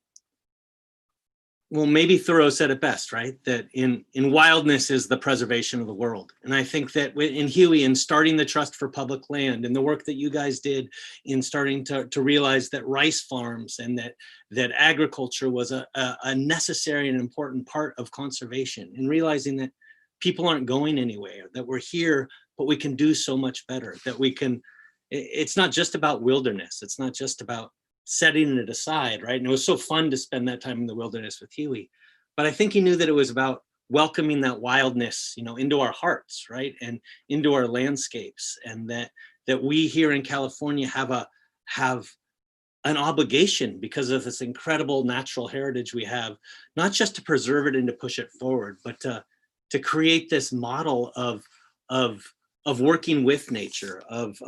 well, maybe Thoreau said it best, right? That in wildness is the preservation of the world. And I think that in Huey, in starting the Trust for Public Land, and the work that you guys did in starting to realize that rice farms and that agriculture was a necessary and important part of conservation, and realizing that people aren't going anywhere, that we're here, but we can do so much better, that we can, it's not just about wilderness. It's not just about setting it aside, right? And it was so fun to spend that time in the wilderness with Huey. But I think he knew that it was about welcoming that wildness, into our hearts, right? And into our landscapes. And that we here in California have an obligation, because of this incredible natural heritage we have, not just to preserve it and to push it forward, but to create this model of working with nature, of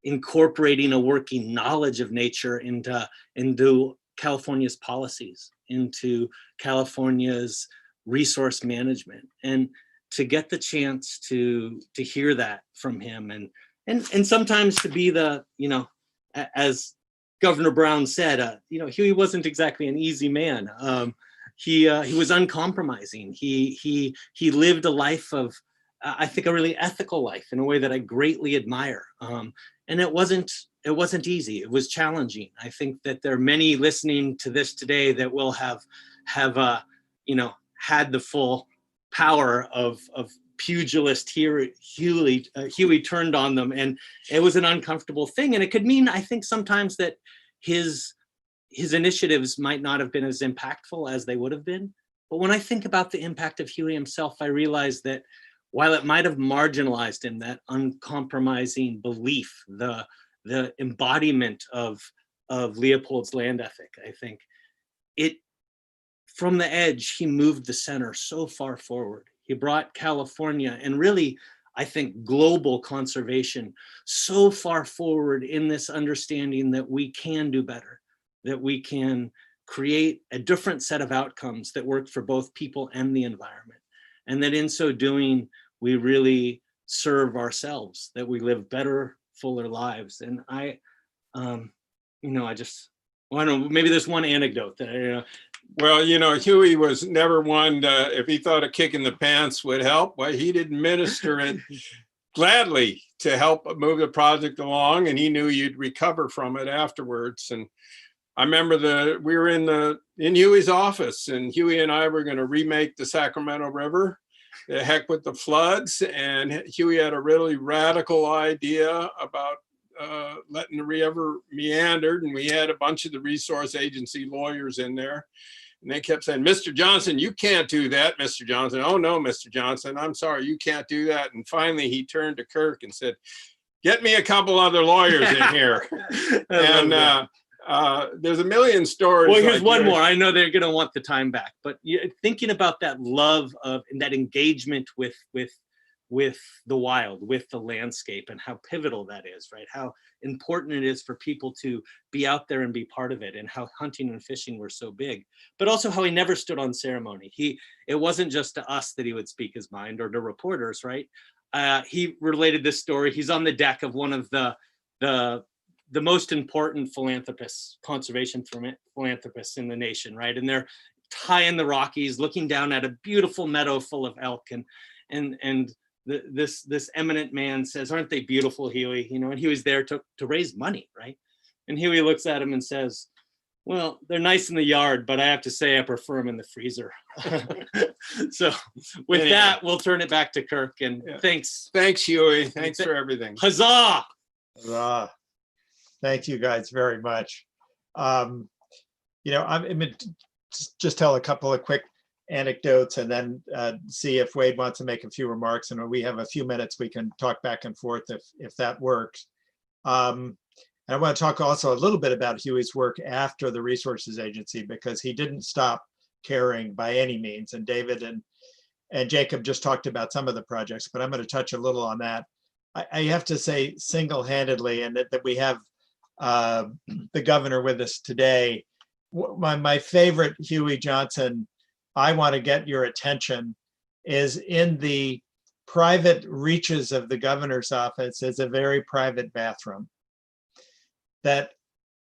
incorporating a working knowledge of nature into California's policies, into California's resource management. And to get the chance to hear that from him, and sometimes to be as Governor Brown said, Huey wasn't exactly an easy man. He was uncompromising. He lived a life of, I think, a really ethical life in a way that I greatly admire. And it wasn't easy. It was challenging. I think that there are many listening to this today that will have had the full power of pugilist Huey turned on them, and it was an uncomfortable thing. And it could mean, I think, sometimes that his initiatives might not have been as impactful as they would have been. But when I think about the impact of Huey himself, I realize that while it might have marginalized him, that uncompromising belief, the embodiment of Leopold's land ethic, I think from the edge, he moved the center so far forward. He brought California and really, I think, global conservation so far forward in this understanding that we can do better, that we can create a different set of outcomes that work for both people and the environment. And that in so doing, we really serve ourselves, that we live better, fuller lives. And I don't know, maybe there's one anecdote that Well, Huey was never one if he thought a kick in the pants would help, well, he'd administer it gladly to help move the project along, and he knew you'd recover from it afterwards. And I remember we were in Huey's office, and Huey and I were going to remake the Sacramento River, the heck with the floods, and Huey had a really radical idea about letting the river meander, and we had a bunch of the resource agency lawyers in there, and they kept saying, "Mr. Johnson, you can't do that, Mr. Johnson." "Oh no, Mr. Johnson, I'm sorry, you can't do that." And finally he turned to Kirk and said, "Get me a couple other lawyers in here." And there's a million stories. Well, here's one more. I know they're going to want the time back, but thinking about that love of and that engagement with the wild, with the landscape, and how pivotal that is, right? How important it is for people to be out there and be part of it, and how hunting and fishing were so big, but also how he never stood on ceremony. It wasn't just to us that he would speak his mind, or to reporters, right? He related this story. He's on the deck of one of the most important philanthropists, conservation philanthropists in the nation, right? And they're high in the Rockies, looking down at a beautiful meadow full of elk, and this eminent man says, "Aren't they beautiful, Huey?" And Huey's there to raise money, right? And Huey looks at him and says, "Well, they're nice in the yard, but I have to say I prefer them in the freezer." So with that, we'll turn it back to Kirk, and thanks. Thanks, Huey. Thanks for everything. Huzzah! Huzzah. Thank you guys very much. I'm going to just tell a couple of quick anecdotes, and then see if Wade wants to make a few remarks. And we have a few minutes, we can talk back and forth if that works. And I want to talk also a little bit about Huey's work after the Resources Agency, because he didn't stop caring by any means. And David and Jacob just talked about some of the projects, but I'm going to touch a little on that. I have to say single-handedly, and that we have the governor with us today, my favorite Huey Johnson, I want to get your attention, is in the private reaches of the governor's office is a very private bathroom that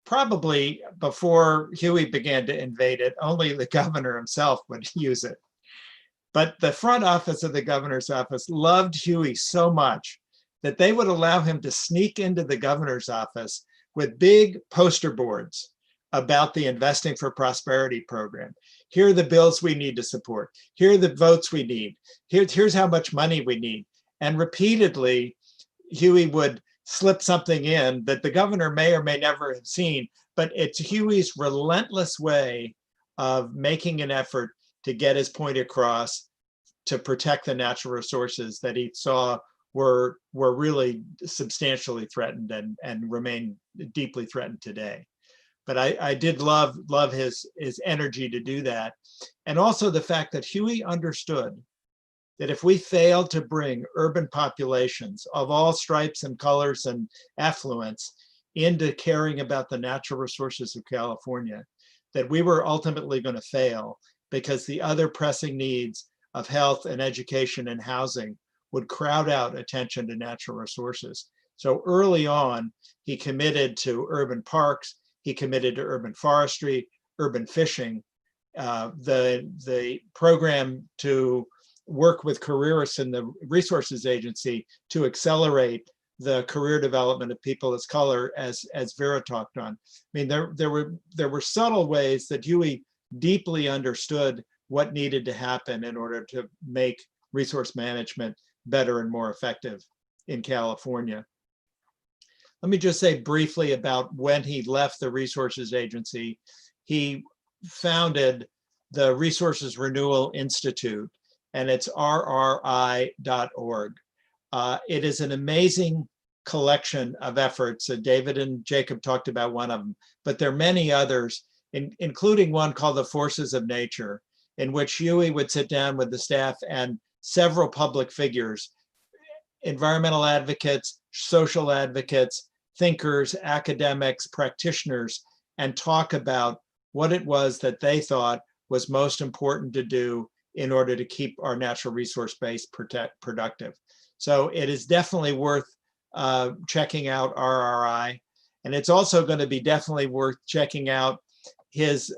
probably before Huey began to invade it, only the governor himself would use it. But the front office of the governor's office loved Huey so much that they would allow him to sneak into the governor's office with big poster boards about the Investing for Prosperity program. Here are the bills we need to support. Here are the votes we need. Here's how much money we need. And repeatedly, Huey would slip something in that the governor may or may never have seen, but it's Huey's relentless way of making an effort to get his point across to protect the natural resources that he saw were really substantially threatened and remain deeply threatened today. But I did love his energy to do that. And also the fact that Huey understood that if we failed to bring urban populations of all stripes and colors and affluence into caring about the natural resources of California, that we were ultimately going to fail, because the other pressing needs of health and education and housing would crowd out attention to natural resources. So early on, he committed to urban parks, he committed to urban forestry, urban fishing, the program to work with careerists in the Resources Agency to accelerate the career development of people of color, as Vera talked on. I mean, there were subtle ways that Huey deeply understood what needed to happen in order to make resource management better and more effective in California. Let me just say briefly about when he left the Resources Agency. He founded the Resource Renewal Institute, and it's rri.org. It is an amazing collection of efforts. David and Jacob talked about one of them, but there are many others, including one called the Forces of Nature, in which Huey would sit down with the staff and several public figures, environmental advocates, social advocates, thinkers, academics, practitioners, and talk about what it was that they thought was most important to do in order to keep our natural resource base productive. So it is definitely worth checking out RRI. And it's also going to be definitely worth checking out his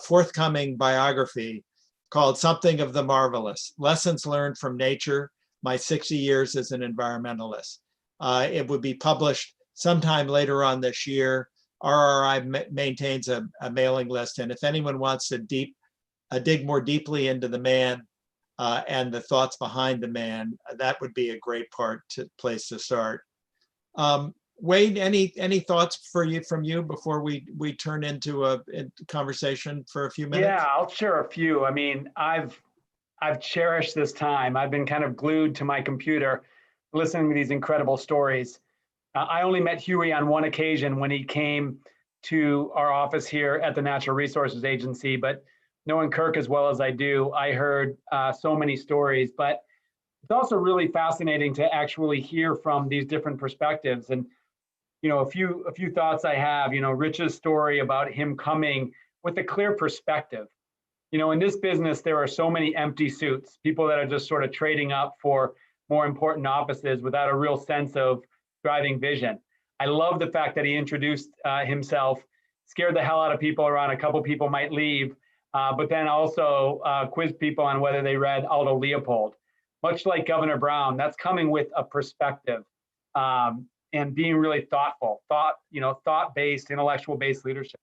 forthcoming biography called Something of the Marvelous, Lessons Learned from Nature, My 60 Years as an Environmentalist. It would be published sometime later on this year. RRI maintains a mailing list, and if anyone wants to dig more deeply into the man and the thoughts behind the man, that would be a great place to start. Wade, any thoughts from you before we turn into a conversation for a few minutes? Yeah, I'll share a few. I mean, I've cherished this time. I've been kind of glued to my computer, listening to these incredible stories. I only met Huey on one occasion when he came to our office here at the Natural Resources Agency, but knowing Kirk as well as I do, I heard so many stories. But it's also really fascinating to actually hear from these different perspectives. And a few thoughts I have. Rich's story about him coming with a clear perspective. In this business, there are so many empty suits, people that are just sort of trading up for more important offices without a real sense of driving vision. I love the fact that he introduced himself, scared the hell out of people around. A couple people might leave, but then also quizzed people on whether they read Aldo Leopold. Much like Governor Brown, that's coming with a perspective and being really thoughtful, thought-based, intellectual-based leadership.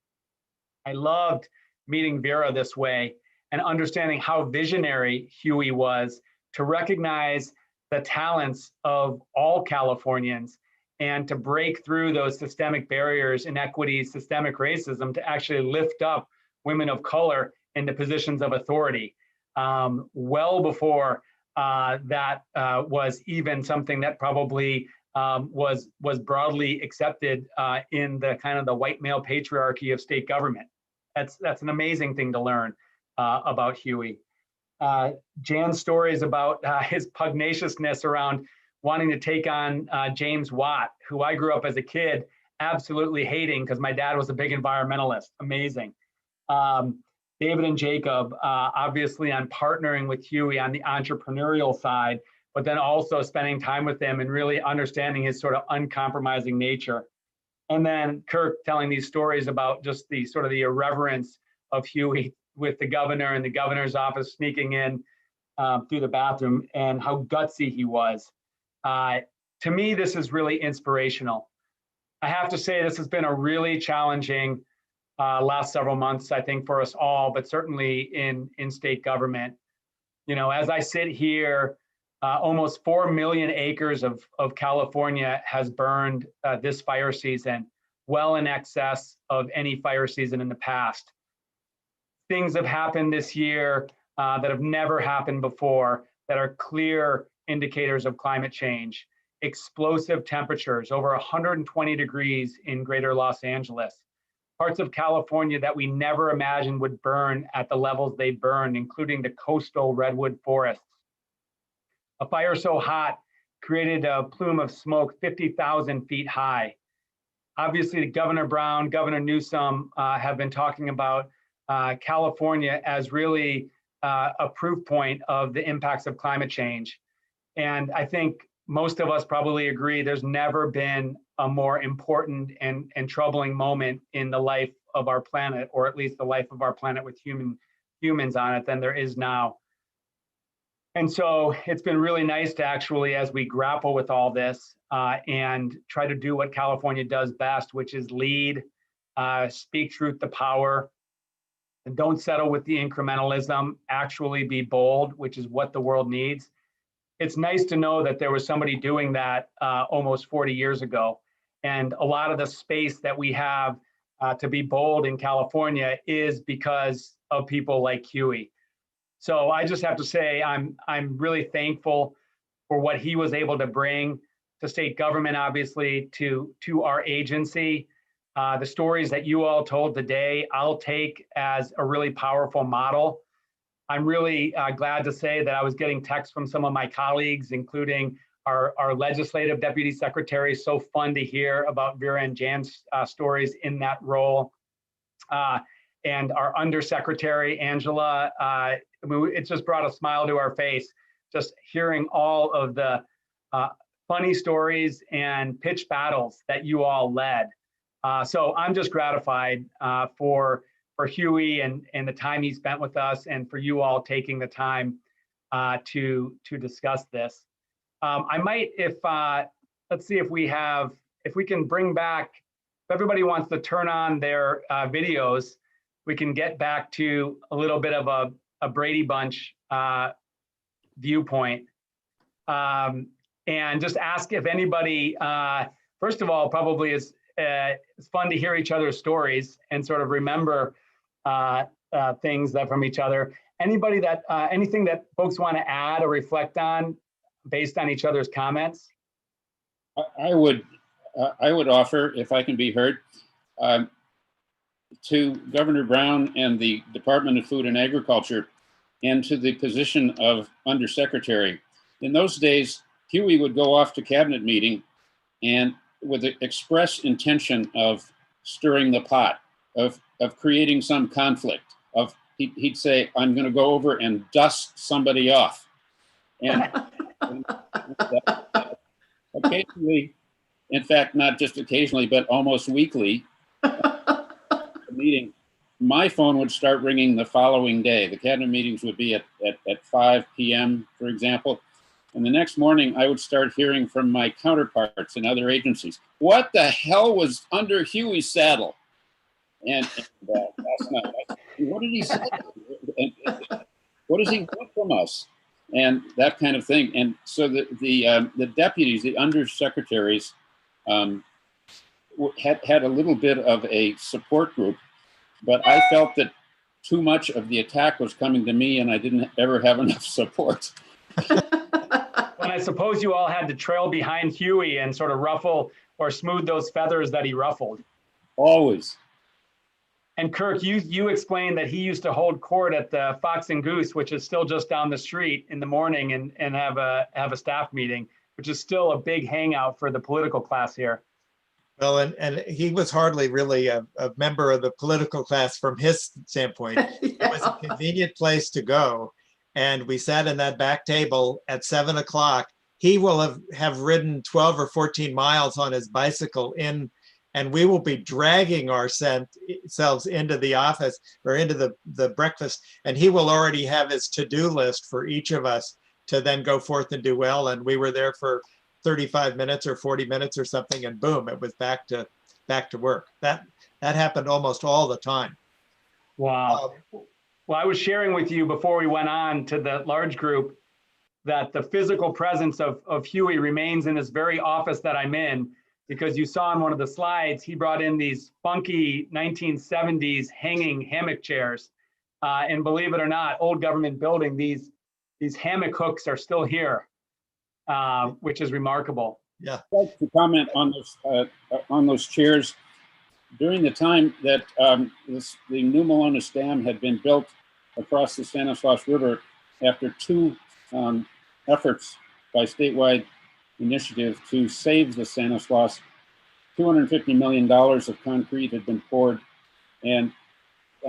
I loved meeting Vera this way and understanding how visionary Huey was to recognize the talents of all Californians and to break through those systemic barriers, inequities, systemic racism, to actually lift up women of color into positions of authority. Well before that was even something that probably was broadly accepted in the kind of the white male patriarchy of state government. That's an amazing thing to learn about Huey. Jan's stories about his pugnaciousness around wanting to take on James Watt, who I grew up as a kid absolutely hating because my dad was a big environmentalist. Amazing. David and Jacob, obviously on partnering with Huey on the entrepreneurial side, but then also spending time with him and really understanding his sort of uncompromising nature. And then Kirk telling these stories about just the sort of the irreverence of Huey with the governor and the governor's office sneaking in through the bathroom and how gutsy he was. To me, this is really inspirational. I have to say this has been a really challenging last several months, I think, for us all, but certainly in state government. As I sit here, almost 4 million acres of California has burned this fire season, well in excess of any fire season in the past. Things have happened this year that have never happened before that are clear indicators of climate change. Explosive temperatures, over 120 degrees in greater Los Angeles. Parts of California that we never imagined would burn at the levels they burned, including the coastal redwood forests. A fire so hot created a plume of smoke 50,000 feet high. Obviously, Governor Brown, Governor Newsom have been talking about California as really a proof point of the impacts of climate change. And I think most of us probably agree there's never been a more important and troubling moment in the life of our planet, or at least the life of our planet with humans on it, than there is now. And so it's been really nice to actually, as we grapple with all this and try to do what California does best, which is lead, speak truth to power, and don't settle with the incrementalism, actually be bold, which is what the world needs. it's nice to know that there was somebody doing that almost 40 years ago. And a lot of the space that we have to be bold in California is because of people like Huey. So I just have to say I'm really thankful for what he was able to bring to state government, obviously, to our agency. The stories that you all told today, I'll take as a really powerful model. I'm really glad to say that I was getting texts from some of my colleagues, including our legislative deputy secretary. So fun to hear about Vera and Jan's stories in that role. And our undersecretary, Angela, it just brought a smile to our face, just hearing all of the funny stories and pitch battles that you all led. So I'm just gratified for Huey and the time he spent with us, and for you all taking the time to discuss this. I might, let's see if we can bring back, if everybody wants to turn on their videos, we can get back to a little bit of a Brady Bunch viewpoint. And just ask if anybody, first of all, probably it's fun to hear each other's stories and sort of remember things that from each other. Anybody that, anything that folks want to add or reflect on based on each other's comments? I would offer, if I can be heard, to Governor Brown and the Department of Food and Agriculture, and to the position of Undersecretary. In those days, Huey would go off to cabinet meeting and with the express intention of stirring the pot, of creating some conflict, he'd say, I'm going to go over and dust somebody off. And occasionally, in fact, not just occasionally, but almost weekly, meeting, my phone would start ringing the following day. The cabinet meetings would be at 5 p.m., for example. And the next morning, I would start hearing from my counterparts in other agencies, what the hell was under Huey's saddle? And last night, what did he say? What does he want from us? And that kind of thing. And so the deputies, the undersecretaries, had a little bit of a support group, but I felt that too much of the attack was coming to me and I didn't ever have enough support. Well, I suppose you all had to trail behind Huey and sort of ruffle or smooth those feathers that he ruffled. Always. And Kirk, you explained that he used to hold court at the Fox and Goose, which is still just down the street, in the morning and have a staff meeting, which is still a big hangout for the political class here. Well, and he was hardly really a member of the political class from his standpoint. It was a convenient place to go. And we sat in that back table at 7 o'clock. He will have ridden 12 or 14 miles on his bicycle in, and we will be dragging ourselves into the office or into the breakfast. And he will already have his to-do list for each of us to then go forth and do well. And we were there for 35 minutes or 40 minutes or something, and boom, it was back to work. That happened almost all the time. Wow. Well, I was sharing with you before we went on to the large group that the physical presence of Huey remains in this very office that I'm in, because you saw in one of the slides, he brought in these funky 1970s hanging hammock chairs. And believe it or not, old government building, these hammock hooks are still here. Which is remarkable. Yeah. I'd like to comment on those chairs. During the time that the New Malones Dam had been built across the Stanislaus River, after two efforts by statewide initiative to save the Stanislaus, $250 million of concrete had been poured. And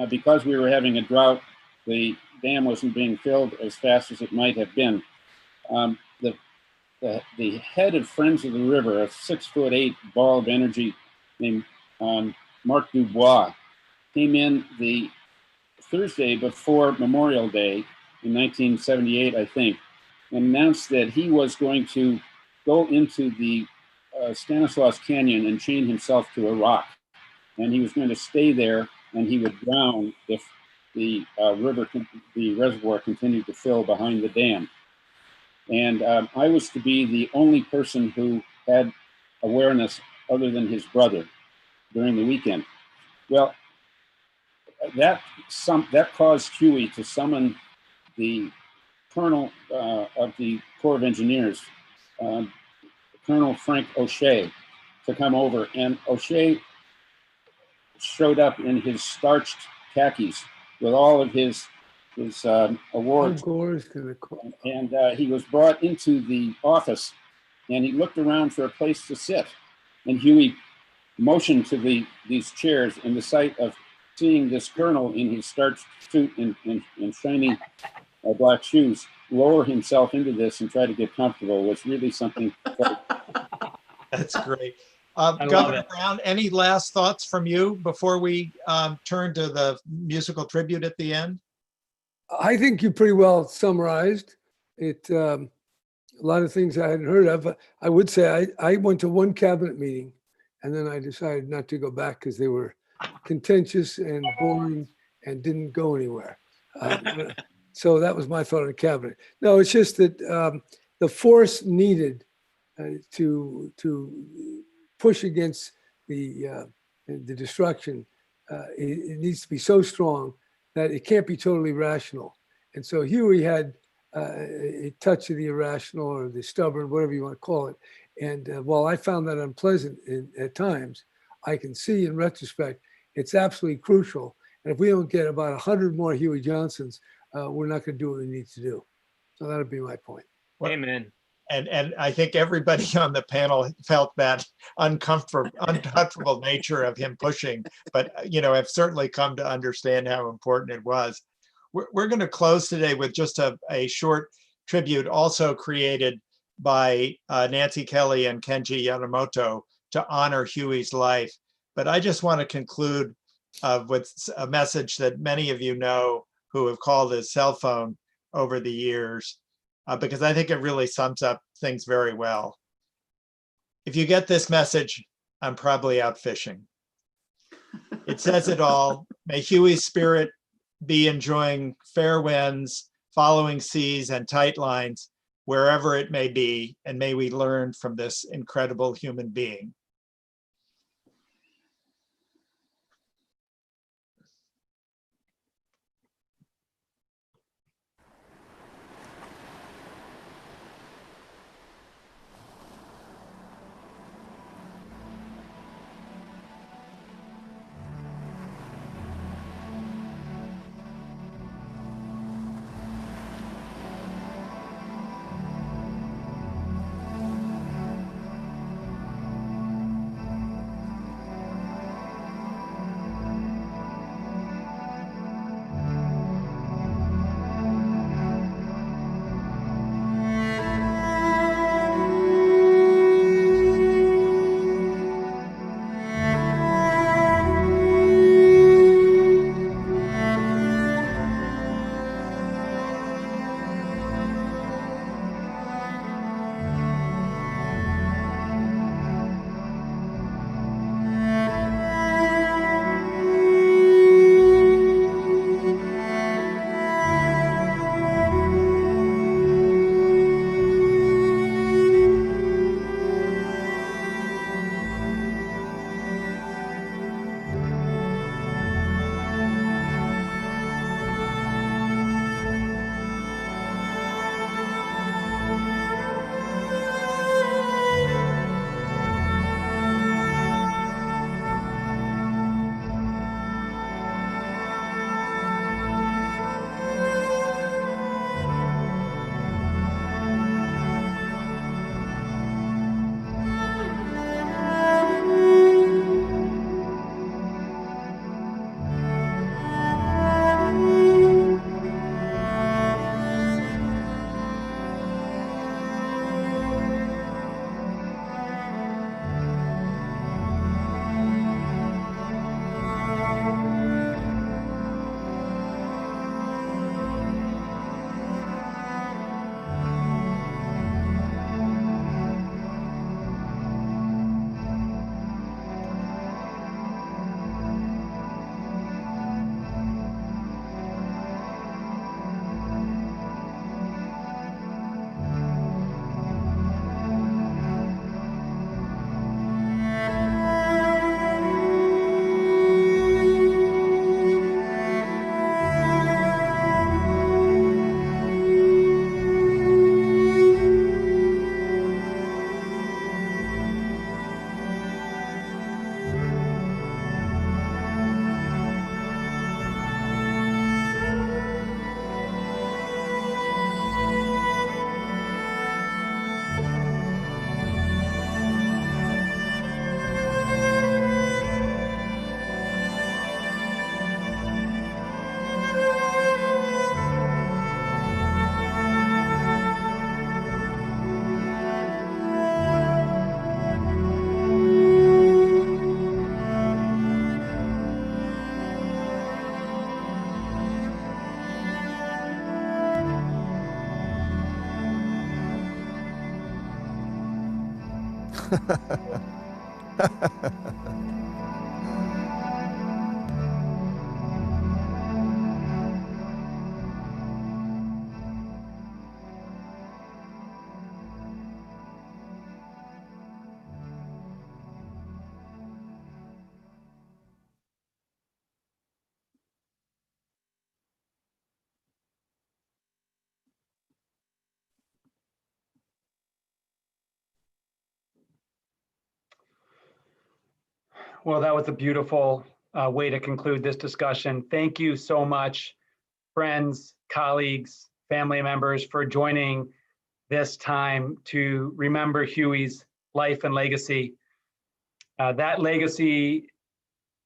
because we were having a drought, the dam wasn't being filled as fast as it might have been. The head of Friends of the River, a 6'8" ball of energy named Mark Dubois, came in the Thursday before Memorial Day in 1978, I think, and announced that he was going to go into the Stanislaus Canyon and chain himself to a rock. And he was going to stay there and he would drown if the reservoir continued to fill behind the dam. And I was to be the only person who had awareness other than his brother during the weekend. Well, that caused Huey to summon the colonel of the Corps of Engineers, Colonel Frank O'Shea, to come over. And O'Shea showed up in his starched khakis with all of his awards. And he was brought into the office, and he looked around for a place to sit. And Huey motioned to these chairs, and the sight of seeing this colonel in his starched suit and shiny black shoes lower himself into this and try to get comfortable was really something. That's great. Governor Brown, any last thoughts from you before we turn to the musical tribute at the end? I think you pretty well summarized it. A lot of things I hadn't heard of. I would say I went to one cabinet meeting, and then I decided not to go back because they were contentious and boring and didn't go anywhere. So that was my thought on the cabinet. No, it's just that the force needed to push against the destruction, it needs to be so strong that it can't be totally rational. And so Huey had a touch of the irrational or the stubborn, whatever you want to call it. And while I found that unpleasant at times, I can see in retrospect, it's absolutely crucial. And if we don't get about 100 more Huey Johnsons, we're not going to do what we need to do. So that would be my point. Amen. And I think everybody on the panel felt that uncomfortable nature of him pushing, but have certainly come to understand how important it was. We're going to close today with just a short tribute, also created by Nancy Kelly and Kenji Yamamoto to honor Huey's life. But I just want to conclude with a message that many of you know who have called his cell phone over the years, because I think it really sums up things very well. If you get this message, I'm probably out fishing. It says it all. May Huey's spirit be enjoying fair winds, following seas and tight lines, wherever it may be, and may we learn from this incredible human being. Well, that was a beautiful way to conclude this discussion. Thank you so much, friends, colleagues, family members, for joining this time to remember Huey's life and legacy. That legacy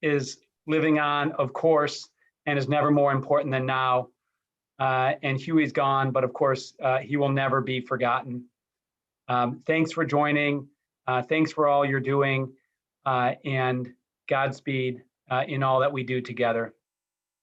is living on, of course, and is never more important than now. And Huey's gone, but of course, he will never be forgotten. Thanks for joining. Thanks for all you're doing. And Godspeed in all that we do together.